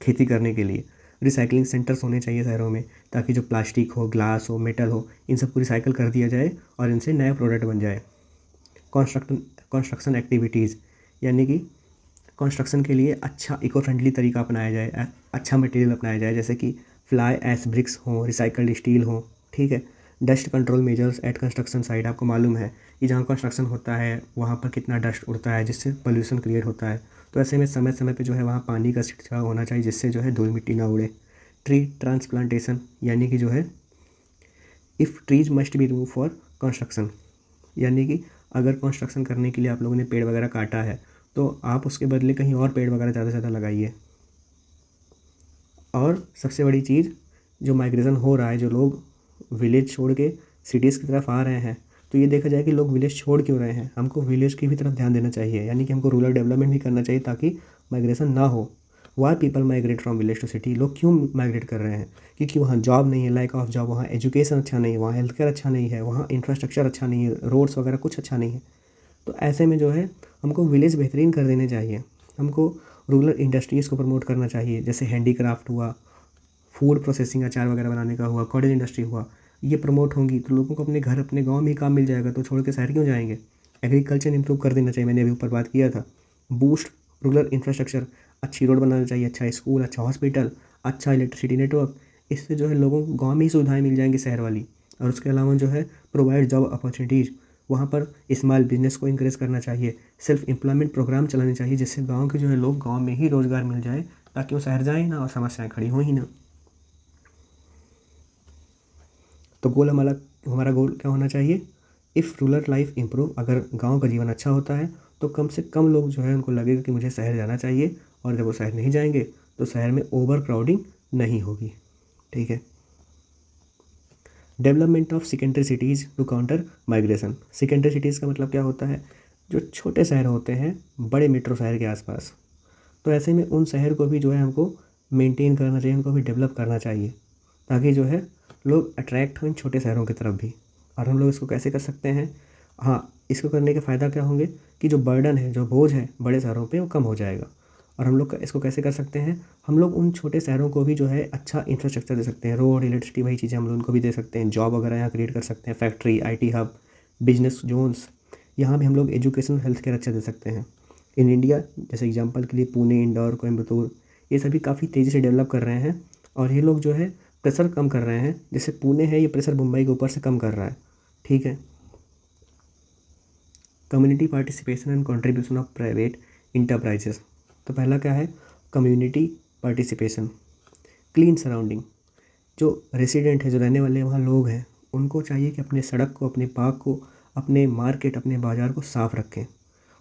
खेती करने के लिए। रिसाइकलिंग सेंटर्स होने चाहिए शहरों में ताकि जो प्लास्टिक हो, ग्लास हो, मेटल हो, इन सबको रिसाइकल कर दिया जाए और इनसे नया प्रोडक्ट बन जाए। कंस्ट्रक्शन एक्टिविटीज़, यानी कि कंस्ट्रक्शन के लिए अच्छा इको फ्रेंडली तरीका अपनाया जाए, अच्छा मटेरियल अपनाया जाए, जैसे कि फ्लाई ऐश ब्रिक्स हों, रिसाइकल्ड स्टील हो, ठीक है। Dust control measures at construction site, आपको मालूम है कि जहाँ कंस्ट्रक्शन होता है वहाँ पर कितना डस्ट उड़ता है जिससे पोल्यूशन क्रिएट होता है। तो ऐसे में समय समय पे जो है वहाँ पानी का छिड़काव होना चाहिए जिससे जो है धूल मिट्टी ना उड़े। ट्री ट्रांसप्लांटेशन, यानी कि जो है if trees must be remove for construction, यानी कि अगर कंस्ट्रक्शन करने के लिए आप लोगों ने पेड़ वगैरह काटा है तो आप उसके बदले कहीं और पेड़ वगैरह ज़्यादा से ज़्यादा लगाइए। और सबसे बड़ी चीज़, जो माइग्रेशन हो रहा है, जो लोग विलेज छोड़ के सिटीज़ की तरफ आ रहे हैं, तो ये देखा जाए कि लोग विलेज छोड़ क्यों रहे हैं। हमको विलेज की भी तरफ ध्यान देना चाहिए, यानी कि हमको रूरल डेवलपमेंट भी करना चाहिए ताकि माइग्रेशन ना हो। Why people migrate from village to city, लोग क्यों माइग्रेट कर रहे हैं? क्योंकि वहाँ जॉब नहीं है, लैक ऑफ जॉब, वहाँ एजुकेशन अच्छा नहीं है, वहाँ हेल्थ केयर अच्छा नहीं है, वहाँ इंफ्रास्ट्रक्चर अच्छा नहीं है, रोड्स वगैरह कुछ अच्छा नहीं है। तो ऐसे में जो है हमको विलेज बेहतरीन कर देने चाहिए। हमको रूरल इंडस्ट्रीज़ को प्रमोट करना चाहिए, जैसे हैंडीक्राफ्ट हुआ, फूड प्रोसेसिंग, अचार वगैरह बनाने का हुआ, कॉटेज इंडस्ट्री हुआ, ये प्रमोट होंगी तो लोगों को अपने घर, अपने गांव में ही काम मिल जाएगा, तो छोड़ के शहर क्यों जाएंगे। एग्रीकल्चर इंप्रूव कर देना चाहिए, मैंने अभी ऊपर बात किया था। बूस्ट रूरल इंफ्रास्ट्रक्चर, अच्छी रोड बनाना चाहिए, अच्छा स्कूल, अच्छा हॉस्पिटल, अच्छा इलेक्ट्रिसिटी नेटवर्क। इससे जो है लोगों को गाँव में ही सुविधाएँ मिल जाएंगी शहर वाली। और उसके अलावा जो है प्रोवाइड जॉब अपॉर्चुनिटीज़, वहाँ पर स्मॉल बिजनेस को इंकरेज करना चाहिए, सेल्फ एम्प्लॉयमेंट प्रोग्राम चलाने चाहिए जिससे गाँव के जो है लोग गाँव में ही रोज़गार मिल जाए, ताकि वो शहर जाएँ ना और समस्याएं खड़ी हों ही ना। तो गोल हमारा गोल क्या होना चाहिए? इफ़ रूरल लाइफ इम्प्रूव, अगर गांव का जीवन अच्छा होता है तो कम से कम लोग जो है उनको लगेगा कि मुझे शहर जाना चाहिए, और जब वो शहर नहीं जाएंगे तो शहर में ओवर क्राउडिंग नहीं होगी, ठीक है। Development of secondary cities to counter migration. Secondary cities का मतलब क्या होता है? जो छोटे शहर होते हैं बड़े मेट्रो शहर के आसपास, तो ऐसे में उन शहर को भी जो है हमको मेंटेन करना चाहिए, उनको भी डेवलप करना चाहिए, ताकि जो है लोग अट्रैक्ट हों इन छोटे शहरों की तरफ भी। और हम लोग इसको कैसे कर सकते हैं? हाँ, इसको करने के फ़ायदा क्या होंगे कि जो बर्डन है, जो बोझ है बड़े शहरों पे, वो कम हो जाएगा। और हम लोग इसको कैसे कर सकते हैं? हम लोग उन छोटे शहरों को भी जो है अच्छा इंफ्रास्ट्रक्चर दे सकते हैं, रोड, इलेक्ट्रिसिटी, वही चीज़ें हम लोग उनको भी दे सकते हैं, जॉब वगैरह यहाँ क्रिएट कर सकते हैं, factory, IT hub, business zones, यहाँ भी हम लोग एजुकेशन, हेल्थ केयर अच्छा दे सकते हैं। इन इंडिया, जैसे एग्जांपल के लिए पुणे, इंदौर, कोयम्बतूर, ये सभी काफ़ी तेज़ी से डेवलप कर रहे हैं, और ये लोग जो है प्रेशर कम कर रहे हैं। जैसे पुणे है, ये प्रेशर मुंबई के ऊपर से कम कर रहा है, ठीक है। Community participation and contribution of private enterprises. तो पहला क्या है? Community participation. क्लीन सराउंडिंग, जो रेसिडेंट है, जो रहने वाले वहाँ लोग हैं, उनको चाहिए कि अपने सड़क को, अपने पार्क को, अपने मार्केट, अपने बाज़ार को साफ़ रखें।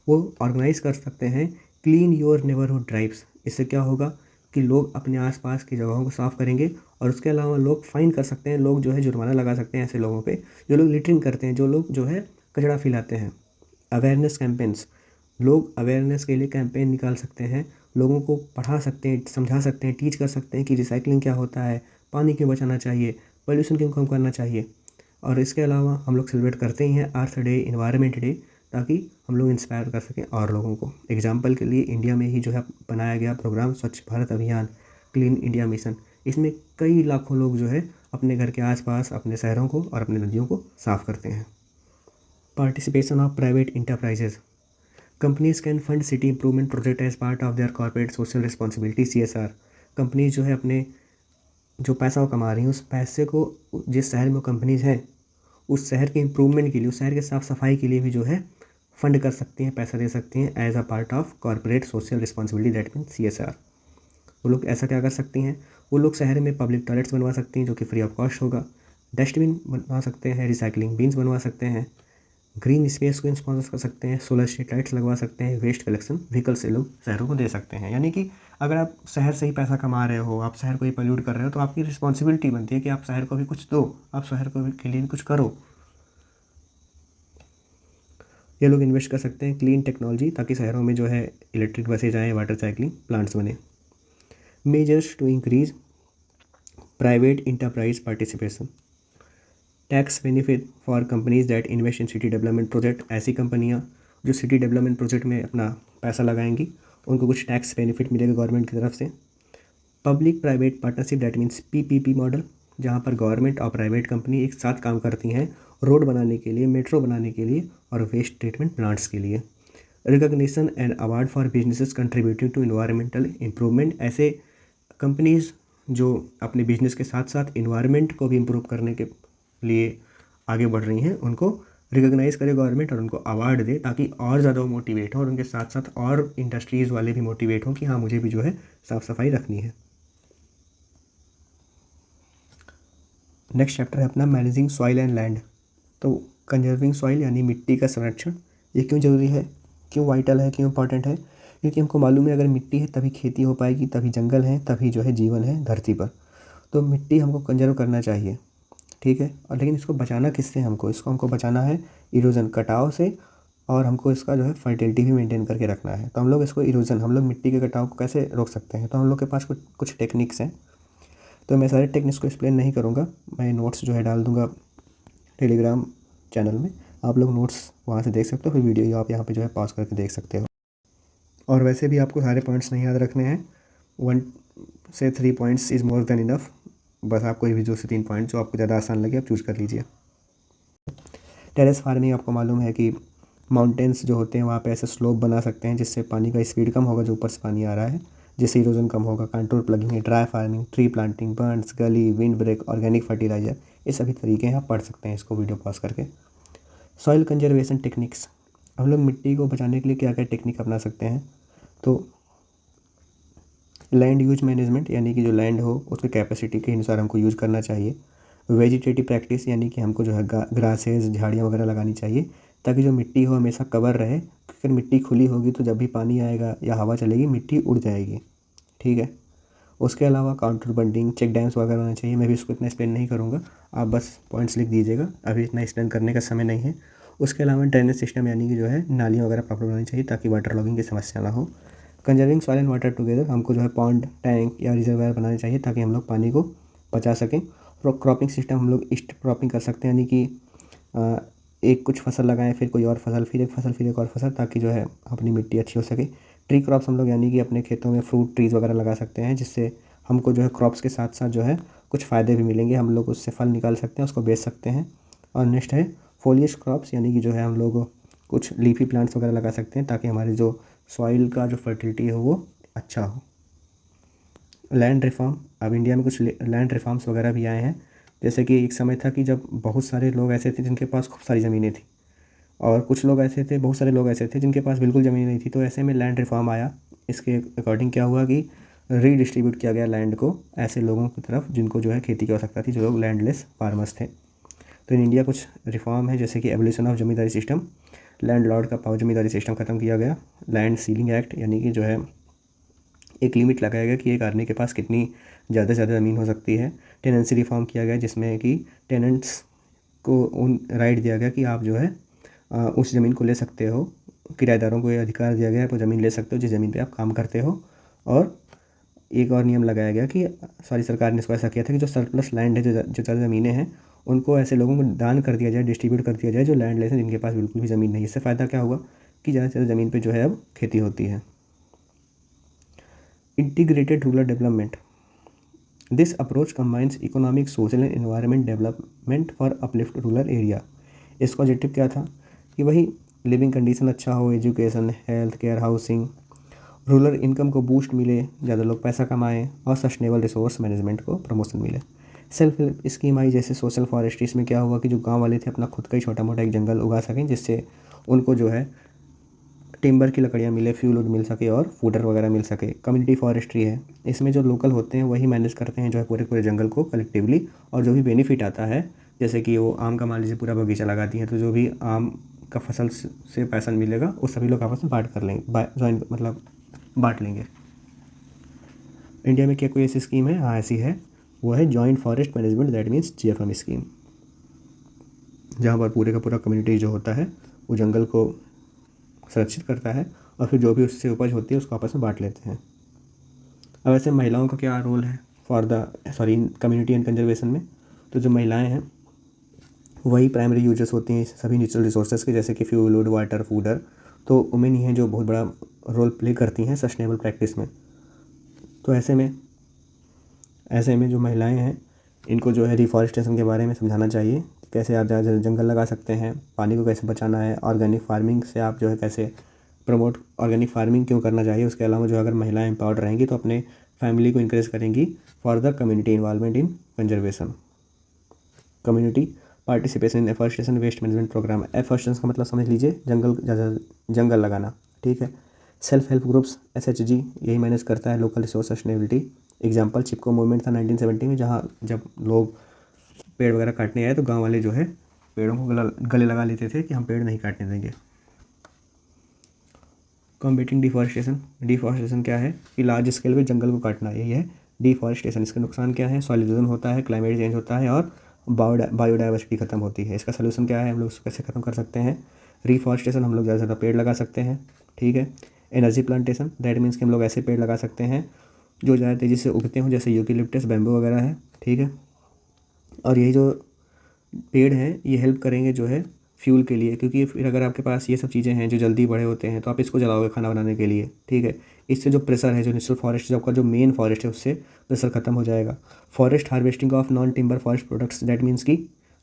वो ऑर्गेनाइज़ कर सकते हैं क्लीन योर नेबरहुड ड्राइव्स। इससे क्या होगा कि लोग अपने आसपास की जगहों को साफ़ करेंगे, और उसके अलावा लोग फ़ाइन कर सकते हैं, लोग जो है जुर्माना लगा सकते हैं ऐसे लोगों पे जो लोग लिटरिंग करते हैं, जो लोग जो है कचरा फैलाते हैं। अवेयरनेस कैंपेन्स, लोग अवेयरनेस के लिए कैंपेन निकाल सकते हैं, लोगों को पढ़ा सकते हैं, समझा सकते हैं, टीच कर सकते हैं कि रिसाइकलिंग क्या होता है, पानी क्यों बचाना चाहिए, पोल्यूशन क्यों कम करना चाहिए। और इसके अलावा हम लोग सेलिब्रेट करते ही हैं अर्थ डे, इन्वायरमेंट डे, ताकि हम लोग इंस्पायर कर सकें और लोगों को। एग्जाम्पल के लिए इंडिया में ही जो है बनाया गया प्रोग्राम स्वच्छ भारत अभियान, क्लीन इंडिया मिशन, इसमें कई लाखों लोग जो है अपने घर के आसपास, अपने शहरों को और अपने नदियों को साफ़ करते हैं। Participation of private enterprises. Companies can fund city improvement project as part of their corporate social responsibility, CSR। Companies जो है अपने जो पैसा वो कमा रही हैं, उस पैसे को जिस शहर में वो कंपनीज हैं उस शहर के इम्प्रूवमेंट के लिए, उस शहर के साफ़ सफाई के लिए भी जो है फंड कर सकती हैं, पैसा दे सकती हैं as a part of corporate social responsibility, that mean CSR। वो लोग ऐसा क्या कर सकती हैं? वो लोग शहर में पब्लिक टॉयलेट्स बनवा सकती हैं जो कि फ्री ऑफ कॉस्ट होगा, डस्टबिन बनवा सकते हैं, रिसाइकलिंग बिन्स बनवा सकते हैं, ग्रीन स्पेस को स्पॉन्सर कर सकते हैं, सोलर स्ट्रीट लाइट्स लगवा सकते हैं, वेस्ट कलेक्शन व्हीकल से लोग शहरों को दे सकते हैं। यानी कि अगर आप शहर से ही पैसा कमा रहे हो, आप शहर को ही पोल्यूट कर रहे हो, तो आपकी रिस्पॉन्सिबिलिटी बनती है कि आप शहर को भी कुछ दो, आप शहर को भी के लिए भी कुछ करो। ये लोग इन्वेस्ट कर सकते हैं क्लीन टेक्नोलॉजी, ताकि शहरों में जो है इलेक्ट्रिक बसें जाएँ, वाटर साइकिलिंग प्लांट्स बने। Measures to increase private enterprise participation. Tax benefit for companies that invest in city development project. ऐसी कंपनियां जो सिटी डेवलपमेंट प्रोजेक्ट में अपना पैसा लगाएंगी, उनको कुछ टैक्स बेनिफिट मिलेगा गवर्नमेंट की तरफ से। Public private partnership, that means PPP model, जहां पर गवर्नमेंट और प्राइवेट कंपनी एक साथ काम करती हैं रोड बनाने के लिए, मेट्रो बनाने के लिए और वेस्ट ट्रीटमेंट प्लांट्स के लिए। Recognition and award for businesses contributing to environmental improvement, ऐसे कंपनीज़ जो अपने बिजनेस के साथ साथ इन्वायरमेंट को भी इम्प्रूव करने के लिए आगे बढ़ रही हैं, उनको रिकॉग्नाइज़ करे गवर्नमेंट और उनको अवार्ड दे, ताकि और ज़्यादा वो मोटिवेट हों और उनके साथ साथ और इंडस्ट्रीज़ वाले भी मोटिवेट हों कि हाँ मुझे भी जो है साफ़ सफाई रखनी है। नेक्स्ट चैप्टर है अपना मैनेजिंग सॉइल एंड लैंड। तो कंजर्विंग सॉइल यानी मिट्टी का संरक्षण, ये क्यों ज़रूरी है, क्यों वाइटल है, क्यों इंपॉर्टेंट है? क्योंकि हमको मालूम है अगर मिट्टी है तभी खेती हो पाएगी, तभी जंगल है, तभी जो है जीवन है धरती पर। तो मिट्टी हमको कंजर्व करना चाहिए, ठीक है। और लेकिन इसको बचाना किससे? हमको बचाना है इरोजन, कटाव से, और हमको इसका जो है फर्टिलिटी भी मेंटेन करके रखना है। तो हम लोग इसको हम लोग मिट्टी के कटाव को कैसे रोक सकते हैं? तो हम लोग के पास कुछ टेक्निक्स हैं। तो मैं सारे टेक्निक्स को एक्सप्लेन नहीं करूँगा, मैं नोट्स जो है डाल दूँगा टेलीग्राम चैनल में, आप लोग नोट्स वहाँ से देख सकते हो, फिर वीडियो आप यहाँ पे जो है पॉज करके देख सकते हो। और वैसे भी आपको सारे पॉइंट्स नहीं याद रखने हैं, 1 से 3 points is more than enough. बस आप कोई भी 2 से 3 पॉइंट जो आपको ज़्यादा आसान लगे आप चूज़ कर लीजिए। टेरेस फार्मिंग, आपको मालूम है कि माउंटेन्स जो होते हैं वहाँ पे ऐसे स्लोप बना सकते हैं जिससे पानी का स्पीड कम होगा, जो ऊपर से पानी आ रहा है, जिससे इरोजन कम होगा। कंट्रोल प्लगिंग है, dry farming, tree planting, birds, गली, विंड ब्रेक, ऑर्गेनिक फर्टिलाइजर, ये सभी तरीके हैं, आप पढ़ सकते हैं इसको वीडियो पॉज करके। सॉइल कंजर्वेशन टेक्निक्स, हम लोग मिट्टी को बचाने के लिए क्या क्या टेक्निक अपना सकते हैं? तो लैंड यूज मैनेजमेंट, यानी कि जो लैंड हो उसके कैपेसिटी के अनुसार हमको यूज़ करना चाहिए। वेजिटेटिव प्रैक्टिस, यानी कि हमको जो है ग्रासेस, झाड़ियाँ वगैरह लगानी चाहिए ताकि जो मिट्टी हो हमेशा कवर रहे। अगर मिट्टी खुली होगी तो जब भी पानी आएगा या हवा चलेगी मिट्टी उड़ जाएगी, ठीक है। उसके अलावा काउंटर बंडिंग, चेक डैम्स वगैरह होना चाहिए। मैं भी इसको इतना एक्सप्लेन नहीं करूँगा, आप बस पॉइंट्स लिख दीजिएगा, अभी इतना एक्सप्लेन करने का समय नहीं है। उसके अलावा ड्रेनेज सिस्टम, यानी कि जो है नालियाँ वगैरह प्रॉपर बनानी चाहिए ताकि वाटर लॉगिंग की समस्या ना हो। Conserving soil and water together, हमको जो है पॉन्ड, टैंक या रिजर्वायर बनाने चाहिए ताकि हम लोग पानी को बचा सकें। क्रॉपिंग सिस्टम, हम लोग ईस्ट क्रॉपिंग कर सकते हैं, यानी कि एक कुछ फसल लगाएं, फिर कोई और फसल, फिर एक फसल, फिर एक और फसल, ताकि जो है अपनी मिट्टी अच्छी हो सके। ट्री क्रॉप्स, हम लोग यानी कि अपने खेतों में फ्रूट ट्रीज़ वगैरह लगा सकते हैं, जिससे हमको जो है क्रॉप्स के साथ साथ जो है कुछ फ़ायदे भी मिलेंगे, हम लोग उससे फल निकाल सकते हैं, उसको बेच सकते हैं। और नेक्स्ट है फोलियस क्रॉप्स, यानी कि जो है हम लोग कुछ लीफी प्लांट्स वगैरह लगा सकते हैं ताकि हमारी जो सॉइल का जो फर्टिलिटी है वो अच्छा हो। लैंड रिफॉर्म, अब इंडिया में कुछ लैंड रिफॉर्म्स वगैरह भी आए हैं। जैसे कि एक समय था कि जब बहुत सारे लोग ऐसे थे जिनके पास खूब सारी ज़मीनें थी, और कुछ लोग ऐसे थे, बहुत सारे लोग ऐसे थे जिनके पास बिल्कुल ज़मीन नहीं थी। तो ऐसे में लैंड रिफॉर्म आया। इसके अकॉर्डिंग क्या हुआ कि रीडिस्ट्रीब्यूट किया गया लैंड को ऐसे लोगों की तरफ जिनको जो है खेती की आवश्यकता थी, जो लोग लैंडलेस फार्मर्स थे। तो इन इंडिया कुछ रिफॉर्म है, जैसे कि abolition of zamindari system, land Lord का पावर जमींदारी सिस्टम ख़त्म किया गया। लैंड सीलिंग एक्ट, यानी कि जो है एक लिमिट लगाया गया कि एक आदमी के पास कितनी ज़्यादा से ज़्यादा ज़मीन हो सकती है। टेनेंसी रिफॉर्म किया गया, जिसमें कि टेनेंट्स को उन राइट दिया गया कि आप जो है उस ज़मीन को ले सकते हो। किराएदारों को ये अधिकार दिया गया, आप ज़मीन ले सकते हो जिस ज़मीन पे आप काम करते हो। और एक और नियम लगाया गया कि सारी सरकार ने इसको ऐसा किया था कि जो सरप्लस लैंड है, जो ज़्यादा ज़मीनें हैं, उनको ऐसे लोगों को दान कर दिया जाए, डिस्ट्रीब्यूट कर दिया जाए जो लैंड लेस हैं, जिनके पास बिल्कुल भी ज़मीन नहीं है। इससे फ़ायदा क्या हुआ कि ज़्यादा से ज़्यादा ज़मीन पर जो है अब खेती होती है। Integrated rural development, this approach combines economic, social and environment development for uplift rural area. इसका ऑब्जेक्टिव क्या था कि वही लिविंग कंडीशन अच्छा हो, education, health care, housing, rural income को बूस्ट मिले, ज़्यादा लोग पैसा कमाएं, और सस्टेनेबल रिसोर्स मैनेजमेंट को प्रमोशन मिले। सेल्फ हेल्प स्कीम आई, जैसे सोशल फॉरेस्ट्री। इसमें क्या हुआ कि जो गांव वाले थे अपना खुद का ही छोटा मोटा एक जंगल उगा सकें, जिससे उनको जो है टिम्बर की लकड़ियाँ मिले, फ्यूल वुड मिल सके और फूडर वगैरह मिल सके। कम्युनिटी फॉरेस्ट्री है, इसमें जो लोकल होते हैं वही मैनेज करते हैं जो है पूरे पूरे जंगल को कलेक्टिवली, और जो भी बेनिफिट आता है, जैसे कि वो आम का मान लीजिए पूरा बगीचा लगाती हैं, तो जो भी आम का फसल से पैसा मिलेगा वो सभी लोग आपस में बांट कर लेंगे, ज्वाइन मतलब बांट लेंगे। इंडिया में क्या कोई ऐसी स्कीम है? हाँ ऐसी है, वो है joint forest management, that means JFM scheme, जहाँ पर पूरे का पूरा कम्युनिटी जो होता है वो जंगल को सुरक्षित करता है और फिर जो भी उससे उपज होती है उसको आपस में बांट लेते हैं। अब ऐसे महिलाओं का क्या रोल है कम्युनिटी एंड कंजर्वेशन में? तो जो महिलाएं हैं वही प्राइमरी यूजर्स होती हैं सभी नेचुरल रिसोर्सेज के, जैसे कि फ्यूल वुड, वाटर, फूडर। तो वुमेन ही हैं जो बहुत बड़ा रोल प्ले करती हैं सस्टेनेबल प्रैक्टिस में। तो ऐसे में जो महिलाएं हैं इनको जो है रिफॉरेस्टेशन के बारे में समझाना चाहिए, कैसे आप ज़्यादा जंगल लगा सकते हैं, पानी को कैसे बचाना है, ऑर्गेनिक फार्मिंग से आप जो है कैसे प्रमोट ऑर्गेनिक फार्मिंग क्यों करना चाहिए। उसके अलावा जो अगर महिलाएं एम्पावर्ड रहेंगी तो अपने फैमिली को इंकरेज करेंगी for the community involvement in conservation. Community participation in afforestation waste management programme. Afforestation का मतलब समझ लीजिए जंगल लगाना, ठीक है। सेल्फ हेल्प ग्रुप्स SHG यही मैनेज करता है local resource sustainability. Example Chipko movement था 1970 में, जहाँ जब लोग पेड़ वगैरह काटने आए तो गांव वाले जो है पेड़ों को गले लगा लेते थे कि हम पेड़ नहीं काटने देंगे। Combating deforestation. डिफॉरेस्टेशन क्या है कि लार्ज स्केल पे जंगल को काटना, यही है डिफॉरेस्टेशन। इसका नुकसान क्या है, सॉइल इरोजन होता है, क्लाइमेट चेंज होता है और बायोडाइवर्सिटी खत्म होती है। इसका सलूशन क्या है, हम लोग उसको कैसे खत्म कर सकते हैं। रिफॉरेस्टेशन, हम लोग ज़्यादा से ज़्यादा पेड़ लगा सकते हैं, ठीक है। एनर्जी प्लांटेशन, दैट मीन्स कि हम लोग ऐसे पेड़ लगा सकते हैं जो ज़्यादा तेज़ी से उगते हों, जैसे यूकेलिप्टस, बैम्बू वगैरह है, ठीक है। और यही जो पेड़ हैं ये हेल्प करेंगे जो है फ्यूल के लिए, क्योंकि फिर अगर आपके पास ये सब चीज़ें हैं जो जल्दी बड़े होते हैं तो आप इसको जलाओगे खाना बनाने के लिए, ठीक है। इससे जो प्रेशर है, जो नेचुरल फॉरेस्ट जो आपका जो मेन फॉरेस्ट है उससे प्रेशर खत्म हो जाएगा। Forest harvesting of non timber forest products, that means कि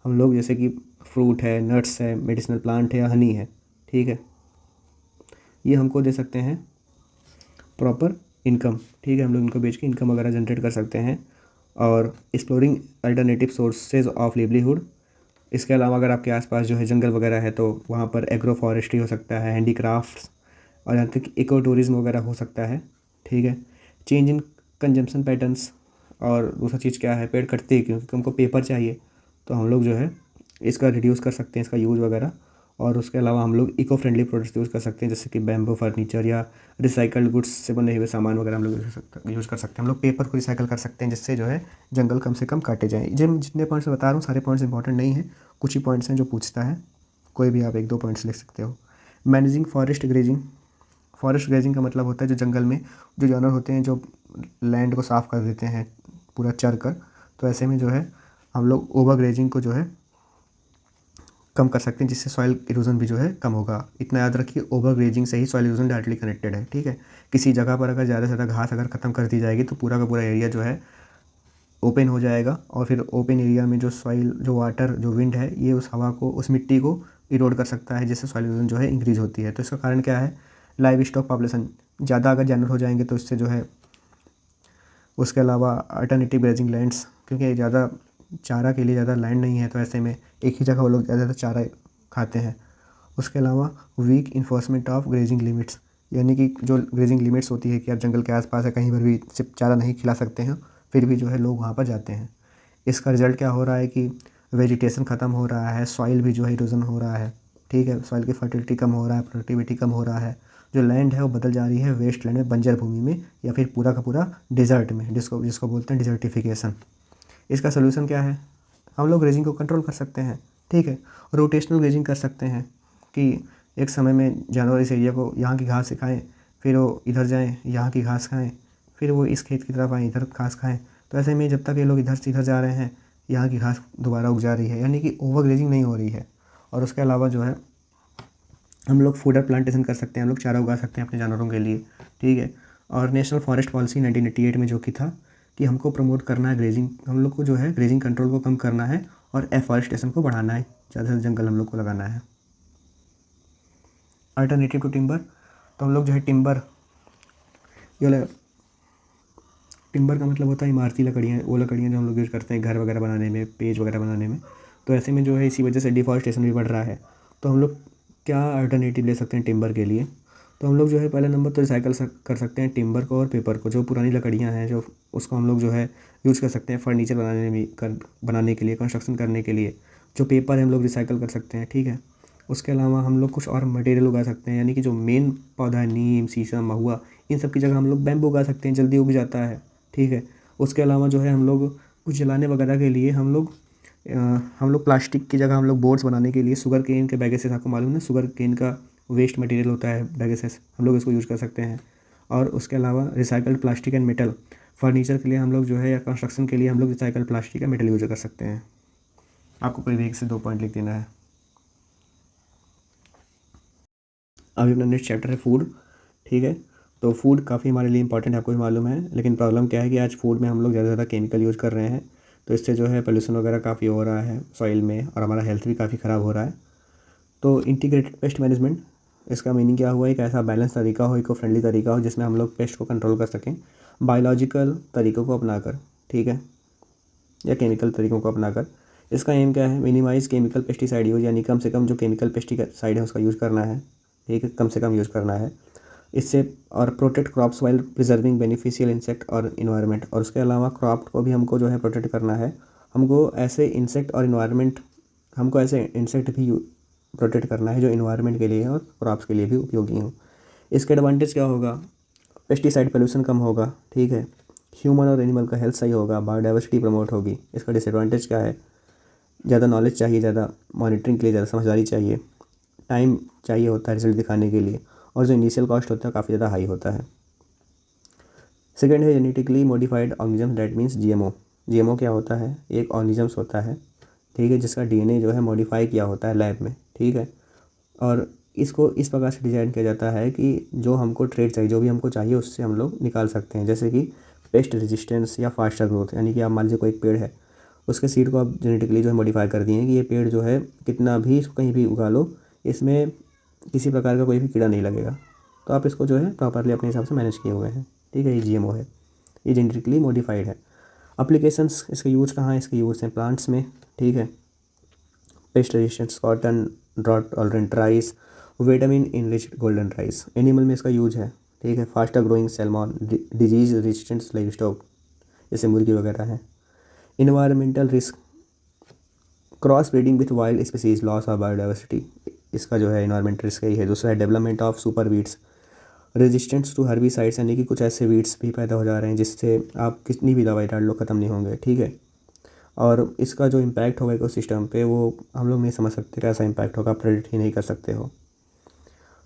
हम लोग जैसे कि फ्रूट है, नट्स है, मेडिसिनल प्लांट है या हनी है, ठीक है, ये हमको दे सकते हैं प्रॉपर इनकम, ठीक है। हम लोग इनको बेच के इनकम वगैरह जनरेट कर सकते हैं। और exploring alternative sources of livelihood. इसके अलावा अगर आपके आसपास जो है जंगल वगैरह है तो वहाँ पर एग्रो फॉरेस्ट्री हो सकता है, हैंडीक्राफ्ट्स और यहाँ तक इको टूरिज्म वगैरह हो सकता है, ठीक है। Change in consumption patterns. और दूसरा चीज़ क्या है, पेड़ कटते ही क्योंकि हमको पेपर चाहिए, तो हम लोग जो है इसका रिड्यूस कर सकते हैं, इसका यूज़ वगैरह। और उसके अलावा हम लोग इको फ्रेंडली प्रोडक्ट्स यूज़ कर सकते हैं, जैसे कि बैम्बू फर्नीचर या रिसाइकल्ड गुड्स से बने हुए सामान वगैरह हम लोग यूज़ कर सकते हैं। हम लोग पेपर को रिसाइकल कर सकते हैं, जिससे जो है जंगल कम से कम काटे जाएँ। जितने पॉइंट्स बता रहा हूँ सारे पॉइंट्स इंपॉर्टेंट नहीं है, कुछ ही पॉइंट्स हैं जो पूछता है, कोई भी आप 1-2 पॉइंट्स लिख सकते हो। Managing forest grazing. Forest grazing का मतलब होता है जो जंगल में जो जानवर होते हैं जो लैंड को साफ़ कर देते हैं पूरा चर कर, तो ऐसे में जो है हम लोग ओवर ग्रेजिंग को जो है कम कर सकते हैं, जिससे सॉइल इरोजन भी जो है कम होगा। इतना याद रखिए, ओवर ग्रेजिंग से ही सॉइल इरोजन डायरेक्टली कनेक्टेड है, ठीक है। किसी जगह पर अगर ज़्यादा से ज़्यादा घास अगर ख़त्म कर दी जाएगी तो पूरा का पूरा एरिया जो है ओपन हो जाएगा, और फिर ओपन एरिया में जो सॉइल, जो वाटर, जो विंड है, ये उस हवा को, उस मिट्टी को इरोड कर सकता है, जिससे सॉइल इरोजन जो है इंक्रीज़ होती है। तो इसका कारण क्या है, लाइव स्टॉक पॉपुलेशन। ज़्यादा अगर जानवर हो जाएंगे तो इससे जो है, उसके अलावा अल्टरनेटिव ग्रेजिंग लैंड्स, क्योंकि ज़्यादा चारा के लिए ज़्यादा लैंड नहीं है, तो ऐसे में एक ही जगह वो लोग ज़्यादा चारा खाते हैं। उसके अलावा weak enforcement of grazing limits, यानी कि जो ग्रेजिंग लिमिट्स होती है कि आप जंगल के आसपास है कहीं पर भी सिर्फ चारा नहीं खिला सकते हैं, फिर भी जो है लोग वहाँ पर जाते हैं। इसका रिजल्ट क्या हो रहा है कि वेजिटेशन ख़त्म हो रहा है, सॉइल भी जो है इरोजन हो रहा है, ठीक है। सॉइल की फर्टिलिटी कम हो रहा है, प्रोडक्टिविटी कम हो रहा है, जो लैंड है वो बदल जा रही है वेस्ट लैंड में, बंजर भूमि में, या फिर पूरा का पूरा डिज़र्ट में, जिसको जिसको बोलते हैं डिजर्टिफिकेशन। इसका सोल्यूशन क्या है, हम लोग ग्रेजिंग को कंट्रोल कर सकते हैं, ठीक है। रोटेशनल ग्रेजिंग कर सकते हैं कि एक समय में जानवर इस एरिया को यहाँ की घास खाएँ, फिर वो इधर जाएँ यहाँ की घास खाएँ, फिर वो इस खेत की तरफ आएँ इधर घास खाएँ। तो ऐसे में जब तक ये लोग इधर से इधर जा रहे हैं, यहाँ की घास दोबारा उग जा रही है, यानी कि ओवर ग्रेजिंग नहीं हो रही है। और उसके अलावा जो है हम लोग फूडर प्लांटेशन कर सकते हैं, हम लोग चारा उगा सकते हैं अपने जानवरों के लिए, ठीक है। और नेशनल फॉरेस्ट पॉलिसी 1988 में जो कि था कि हमको प्रमोट करना है ग्रेजिंग, हम लोग को जो है ग्रेजिंग कंट्रोल को कम करना है और एफॉरेस्टेशन को बढ़ाना है, ज़्यादा से ज़्यादा जंगल हम लोग को लगाना है। अल्टरनेटिव टू टिम्बर, तो हम लोग जो है टिम्बर, ये टिम्बर का मतलब होता है इमारती लकड़ियाँ, वो लकड़ियाँ जो हम लोग यूज़ करते हैं घर वगैरह बनाने में, पेज वगैरह बनाने में। तो ऐसे में जो है इसी वजह से डिफॉरेस्टेशन भी बढ़ रहा है। तो हम लोग क्या अल्टरनेटिव ले सकते हैं टिम्बर के लिए, तो हम लोग जो है पहला नंबर तो रिसाइकल कर सकते हैं टिम्बर को और पेपर को, जो पुरानी लकड़ियाँ हैं जो, उसको हम लोग जो है यूज़ कर सकते हैं फर्नीचर बनाने में, बनाने के लिए, कंस्ट्रक्शन करने के लिए। जो पेपर है हम लोग रिसाइकल कर सकते हैं, ठीक है। उसके अलावा हम लोग कुछ और मटेरियल उगा सकते हैं, यानी कि जो मेन पौधा है, नीम, शीशम, महुआ, इन सब की जगह हम लोग बैम्बू उगा सकते हैं, जल्दी उग जाता है, ठीक है। उसके अलावा जो है हम लोग कुछ जलाने वगैरह के लिए हम लोग प्लास्टिक की जगह हम लोग बोर्ड्स बनाने के लिए शुगर केन के बैगेसेस, आपको मालूम है शुगर केन का वेस्ट मटेरियल होता है बैगेसेस, हम लोग इसको यूज़ कर सकते हैं। और उसके अलावा recycled plastic and metal, furniture के लिए हम लोग जो है या कंस्ट्रक्शन के लिए हम लोग रिसाइकल्ड प्लास्टिक या मेटल यूज़ कर सकते हैं। आपको कोई भी 1 से 2 पॉइंट लिख देना है। अभी अपना नेक्स्ट चैप्टर है फूड, ठीक है। तो फूड काफ़ी हमारे लिए इंपॉर्टेंट है, आपको भी मालूम है, लेकिन प्रॉब्लम क्या है कि आज फूड में हम लोग ज़्यादा से ज़्यादा केमिकल यूज़ कर रहे हैं, तो इससे जो है पोल्यूशन वगैरह काफ़ी हो रहा है सॉइल में, और हमारा हेल्थ भी काफ़ी ख़राब हो रहा है। तो इंटीग्रेटेड पेस्ट मैनेजमेंट, इसका मीनिंग क्या हुआ, एक ऐसा बैलेंस तरीका हो, इको फ्रेंडली तरीका हो जिसमें हम लोग पेस्ट को कंट्रोल कर सकें बायोलॉजिकल तरीक़ों को अपनाकर, ठीक है, या केमिकल तरीक़ों को अपनाकर। इसका एम क्या है, मिनिमाइज़ केमिकल पेस्टिसाइड यूज़, यानी कम से कम जो केमिकल पेस्टिसाइड है उसका यूज़ करना है, ठीक है, कम से कम यूज़ करना है इससे। और protect crops while preserving beneficial insect और इन्वायरमेंट, और उसके अलावा क्रॉप को भी हमको जो है प्रोटेक्ट करना है। हमको ऐसे इंसेक्ट और इन्वायरमेंट, हमको ऐसे इंसेक्ट भी प्रोटेक्ट करना है जो इन्वायरमेंट के लिए और क्रॉप्स के लिए भी उपयोगी हों। इसके एडवांटेज क्या होगा, पेस्टिसाइड पोल्यूशन कम होगा, ठीक है, ह्यूमन और एनिमल का हेल्थ सही होगा, बायोडाइवर्सिटी प्रमोट होगी। इसका डिसएडवांटेज क्या है, ज़्यादा नॉलेज चाहिए, ज़्यादा मॉनिटरिंग के लिए ज़्यादा समझदारी चाहिए, टाइम चाहिए होता है रिजल्ट दिखाने के लिए, और जो इनिशियल कॉस्ट होता है काफ़ी ज़्यादा हाई होता है। सेकेंड है genetically modified organism, that means GMO. GMO क्या होता है, एक ऑर्गेनिजम्स होता है, ठीक है, जिसका डीएनए जो है मॉडिफाई किया होता है लैब में, ठीक है, और इसको इस प्रकार से डिज़ाइन किया जाता है कि जो हमको ट्रेड चाहिए, जो भी हमको चाहिए उससे हम लोग निकाल सकते हैं। जैसे कि पेस्ट रेजिस्टेंस या फास्टर ग्रोथ, यानी कि आप मान लीजिए कोई एक पेड़ है, उसके सीड को आप जेनेटिकली जो है मॉडिफाई कर दिए हैं कि ये पेड़ जो है कितना भी इसको कहीं भी उगा लो, इसमें किसी प्रकार का कोई भी कीड़ा नहीं लगेगा, तो आप इसको जो है प्रॉपरली अपने हिसाब से मैनेज किए हुए हैं, ठीक है, ये जीएमओ है, ये जेनेटिकली मॉडिफाइड है। एप्लीकेशंस, इसका यूज़ कहाँ है, इसके यूज़ हैं प्लांट्स में, ठीक है, pest resistance cotton, drought tolerant rice, vitamin enriched golden rice. Animal में इसका यूज है, ठीक है, faster growing salmon, disease resistant livestock, जैसे मुर्गी वगैरह है। Environmental risk, cross breeding with wild species, loss of biodiversity, इसका जो है इन्वायरमेंटल रिस्क ही है। दूसरा है development of super weeds, resistance to herbicides, यानी कि कुछ ऐसे वीड्स भी पैदा हो जा रहे हैं जिससे आप कितनी भी दवाई डाल लो ख़त्म नहीं होंगे, ठीक है, और इसका जो इम्पैक्ट होगा इकोसिस्टम पे वो हम लोग नहीं समझ सकते कैसा इम्पैक्ट होगा, आप प्रेडिक्ट ही नहीं कर सकते हो।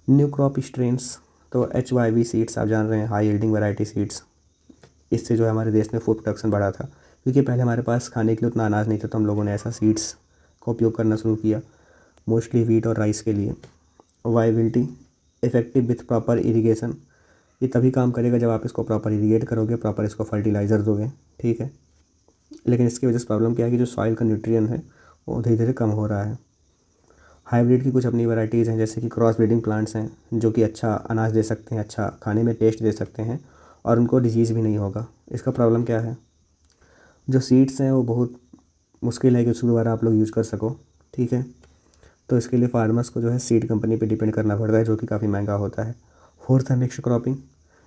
न्यू क्रॉप स्ट्रेन्स, तो HYV सीड्स आप जान रहे हैं, हाई यील्डिंग वैरायटी सीड्स, इससे जो है हमारे देश में फूड प्रोडक्शन बढ़ा था, क्योंकि पहले हमारे पास खाने के लिए उतना अनाज नहीं था, तो हम लोगों ने ऐसा सीड्स का उपयोग करना शुरू किया, मोस्टली वीट और राइस के लिए। Viability, effective with proper irrigation, ये तभी काम करेगा जब आप इसको प्रॉपर इरीगेट करोगे, प्रॉपर इसको फर्टिलाइज़र दोगे, ठीक है, लेकिन इसकी वजह से प्रॉब्लम क्या है कि जो सॉइल का न्यूट्रिएंट है वो धीरे धीरे कम हो रहा है। हाइब्रिड की कुछ अपनी वैरायटीज़ हैं, जैसे कि क्रॉस ब्रीडिंग प्लांट्स हैं जो कि अच्छा अनाज दे सकते हैं, अच्छा खाने में टेस्ट दे सकते हैं, और उनको डिजीज़ भी नहीं होगा। इसका प्रॉब्लम क्या है, जो सीड्स हैं वो बहुत मुश्किल है कि उसको दोबारा आप लोग यूज़ कर सको, ठीक है, तो इसके लिए फार्मर्स को जो है सीड कंपनी पे डिपेंड करना पड़ता है, जो कि काफ़ी महंगा होता है। फोर्थ है मिक्स क्रॉपिंग,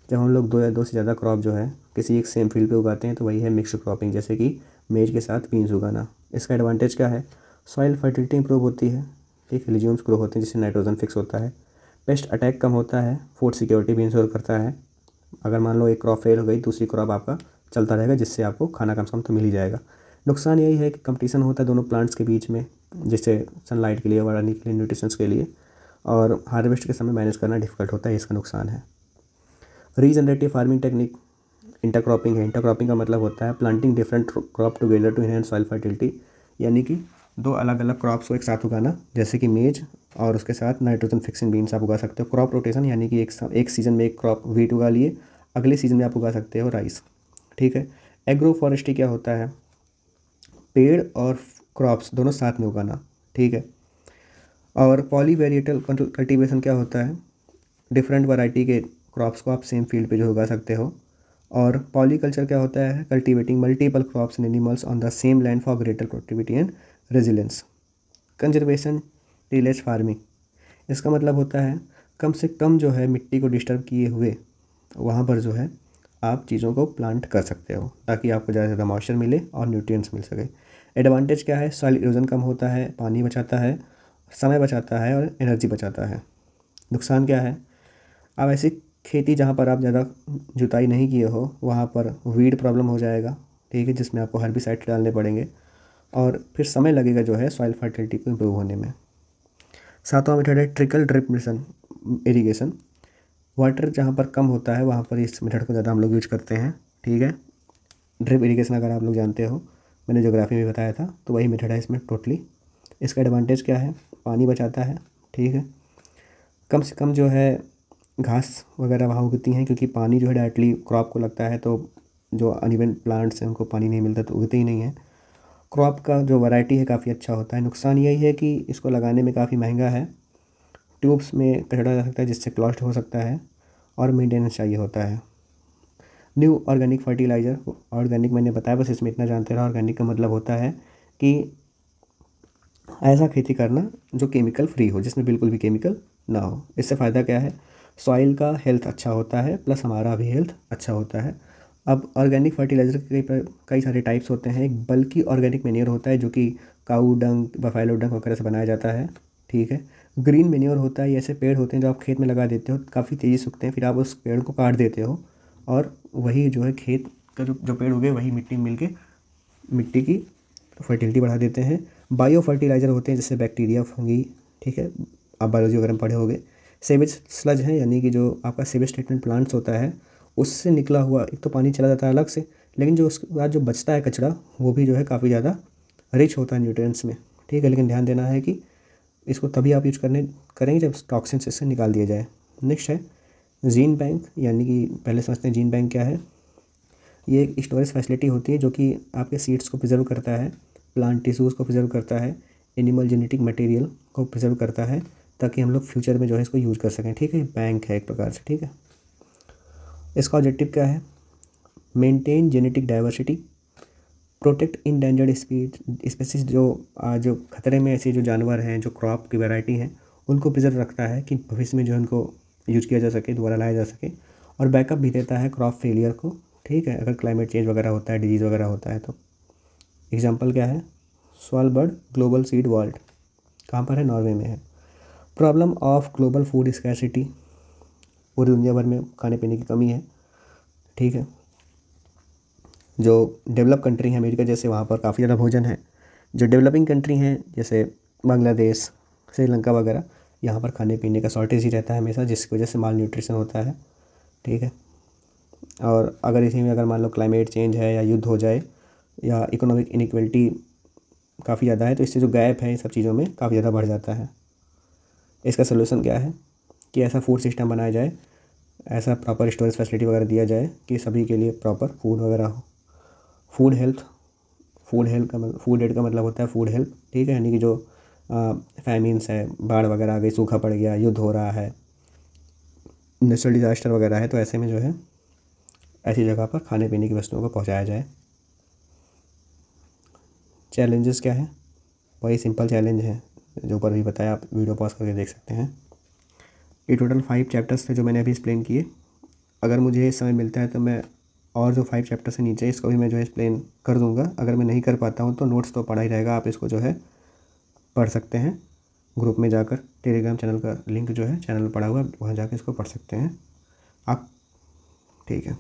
जब हम लोग दो या दो से ज़्यादा क्रॉप जो है किसी एक सेम फील्ड पे उगाते हैं तो वही है मिक्स क्रॉपिंग, जैसे कि मेज के साथ बीन्स उगाना। इसका एडवांटेज क्या है, सॉइल फर्टिलिटी इंप्रूव होती है, ठीक है, लिज्यूम्स ग्रो होते हैं जिससे नाइट्रोजन फिक्स होता है, पेस्ट अटैक कम होता है, फूड सिक्योरिटी भी इंश्योर करता है। अगर मान लो एक क्रॉप फेल हो गई, दूसरी क्रॉप आपका चलता रहेगा, जिससे आपको खाना कम से कम तो मिल ही जाएगा। नुकसान यही है कि कंपटीशन होता है दोनों प्लांट्स के बीच में, जिससे सनलाइट के लिए, बढ़ाने के लिए, न्यूट्रिशंस के लिए, और हार्वेस्ट के समय मैनेज करना डिफिकल्ट होता है, इसका नुकसान है। रीजनरेटिव फार्मिंग टेक्निक, इंटरक्रॉपिंग है। इंटरक्रॉपिंग का मतलब होता है planting different crop together to enhance soil fertility, यानी कि दो अलग अलग क्रॉप्स को एक साथ उगाना, जैसे कि मेज और उसके साथ नाइट्रोजन फिक्सिंग बीन्स आप उगा सकते हो। क्रॉप रोटेशन, यानी कि एक सीज़न में एक क्रॉप वीट उगा लिए, अगले सीज़न में आप उगा सकते हो राइस, ठीक है। एग्रो फॉरेस्ट्री क्या होता है, पेड़ और क्रॉप्स दोनों साथ में उगाना, ठीक है। और पॉलीवेरिएटल कल्टीवेशन क्या होता है, डिफरेंट वैरायटी के क्रॉप्स को आप सेम फील्ड पे जो उगा सकते हो। और पॉलीकल्चर क्या होता है, cultivating multiple crops and animals on the same land for greater productivity and resilience. Conservation tillage farming, इसका मतलब होता है कम से कम जो है मिट्टी को डिस्टर्ब किए हुए वहाँ पर जो है आप चीज़ों को प्लांट कर सकते हो, ताकि आपको ज़्यादा से ज़्यादा मॉइस्चर मिले और न्यूट्रिएंट्स मिल सके। एडवांटेज क्या है, सॉइल इरोजन कम होता है, पानी बचाता है, समय बचाता है और एनर्जी बचाता है। नुकसान क्या है, अब ऐसी खेती जहाँ पर आप ज़्यादा जुताई नहीं किए हो वहाँ पर वीड प्रॉब्लम हो जाएगा, ठीक है, जिसमें आपको हर्बिसाइड डालने पड़ेंगे और फिर समय लगेगा जो है सॉइल फर्टिलिटी को इम्प्रूव होने में। सातवां मेथड है trickle drip mission irrigation. Water जहाँ पर कम होता है वहाँ पर इस मेथड को ज़्यादा हम लोग यूज करते हैं, ठीक है। ड्रिप इरीगेशन अगर आप लोग जानते हो, मैंने ज्योग्राफी में बताया था, तो वही मेथड है इसमें टोटली। इसका एडवांटेज क्या है, पानी बचाता है, ठीक है, कम से कम जो है घास वगैरह वहाँ उगती हैं, क्योंकि पानी जो है डायरेक्टली क्रॉप को लगता है, तो जो अनइवन प्लांट्स हैं उनको पानी नहीं मिलता तो उगते ही नहीं हैं। क्रॉप का जो वैरायटी है काफ़ी अच्छा होता है। नुकसान यही है कि इसको लगाने में काफ़ी महंगा है, ट्यूब्स में कचरा डाला जा सकता है जिससे क्लॉस्ट हो सकता है, और मेंटेनेंस चाहिए होता है। न्यू ऑर्गेनिक फर्टिलाइज़र, ऑर्गेनिक मैंने बताया, बस इसमें इतना जानते रहो। ऑर्गेनिक का मतलब होता है कि ऐसा खेती करना जो केमिकल फ्री हो, जिसमें बिल्कुल भी केमिकल ना हो। इससे फ़ायदा क्या है, सॉइल का हेल्थ अच्छा होता है प्लस हमारा भी हेल्थ अच्छा होता है। अब ऑर्गेनिक फर्टिलाइज़र के कई सारे टाइप्स होते हैं। एक बल्कि ऑर्गेनिक मैन्योर होता है जो कि काऊ डंग, बफेलो डंग वगैरह से बनाया जाता है, ठीक है। ग्रीन मैन्योर होता है, ये ऐसे पेड़ होते हैं जो आप खेत में लगा देते हो, काफ़ी तेज़ी से उगते हैं, फिर आप उस पेड़ को काट देते हो और वही जो है खेत का जो पेड़ उगे वही मिट्टी में मिल के मिट्टी की फर्टिलिटी बढ़ा देते हैं। बायो फर्टिलाइज़र होते हैं जैसे बैक्टीरिया, फंगी, ठीक है, आप बायोलॉजी वगैरह में पढ़े होंगे। सेवेज स्लज है, यानी कि जो आपका सेवेज ट्रीटमेंट प्लांट्स होता है उससे निकला हुआ, एक तो पानी चला जाता है अलग से, लेकिन जो उसके बाद जो बचता है कचरा वो भी जो है काफ़ी ज़्यादा रिच होता है न्यूट्रिएंट्स में, ठीक है। लेकिन ध्यान देना है कि इसको तभी आप यूज करेंगे जब टॉक्सिन्स इससे निकाल दिया जाए। नेक्स्ट है जीन बैंक, यानी कि पहले समझते हैं जीन बैंक क्या है। ये एक स्टोरेज फैसिलिटी होती है जो कि आपके सीड्स को प्रिजर्व करता है, प्लांट टिश्यूज़ को प्रिजर्व करता है, एनिमल जेनेटिक मटेरियल को प्रिजर्व करता है, ताकि हम लोग फ्यूचर में जो है इसको यूज़ कर सकें, ठीक है। बैंक है एक प्रकार से, ठीक है। इसका ऑब्जेक्टिव क्या है, maintain genetic diversity, protect endangered species, जो खतरे में ऐसे जो जानवर हैं, जो क्रॉप की वैरायटी हैं, उनको प्रिजर्व रखता है कि भविष्य में जो है उनको यूज किया जा सके, दोबारा लाया जा सके। और बैकअप भी देता है क्रॉप फेलियर को, ठीक है, अगर क्लाइमेट चेंज वगैरह होता है, डिजीज़ वगैरह होता है तो। एग्जांपल क्या है, स्वालबर्ड ग्लोबल सीड वॉल्ट, कहाँ पर है, नॉर्वे में है। Problem of global food scarcity, पूरी दुनिया भर में खाने पीने की कमी है, ठीक है। जो डेवलप कंट्री है अमेरिका जैसे, वहाँ पर काफ़ी ज़्यादा भोजन है। जो डेवलपिंग कंट्री हैं जैसे बांग्लादेश, श्रीलंका वगैरह, यहाँ पर खाने पीने का शॉर्टेज ही रहता है हमेशा, जिसकी वजह से माल न्यूट्रिशन होता है, ठीक है। और अगर इसी में अगर मान लो क्लाइमेट चेंज है या युद्ध हो जाए या इकोनॉमिक इनइक्वलिटी काफ़ी ज़्यादा है, तो इससे जो गैप है इन सब चीज़ों में काफ़ी ज़्यादा बढ़ जाता है। इसका सोल्यूशन क्या है कि ऐसा फूड सिस्टम बनाया जाए, ऐसा प्रॉपर स्टोरेज फैसिलिटी वगैरह दिया जाए कि सभी के लिए प्रॉपर फूड वगैरह हो। फूड हेल्थ, फूड एड का मतलब होता है फूड हेल्थ, ठीक है, यानी कि जो फैमिन्स है, बाढ़ वगैरह आ गई, सूखा पड़ गया, युद्ध हो रहा है, नेचुरल डिज़ास्टर वगैरह है, तो ऐसे में जो है ऐसी जगह पर खाने पीने की वस्तुओं को पहुंचाया जाए। चैलेंजेस क्या है, वही सिंपल चैलेंज है जो ऊपर भी बताया, आप वीडियो पॉज करके देख सकते हैं। ये टोटल 5 चैप्टर्स थे जो मैंने अभी एक्सप्लेन किए। अगर मुझे समय मिलता है तो मैं और जो 5 चैप्टर से नीचे इसको भी मैं जो है एक्सप्लेन कर दूंगा। अगर मैं नहीं कर पाता हूँ तो नोट्स तो पढ़ा ही रहेगा, आप इसको जो है पढ़ सकते हैं ग्रुप में जाकर। टेलीग्राम चैनल का लिंक जो है चैनल पड़ा हुआ, वहाँ जाकर इसको पढ़ सकते हैं आप, ठीक है।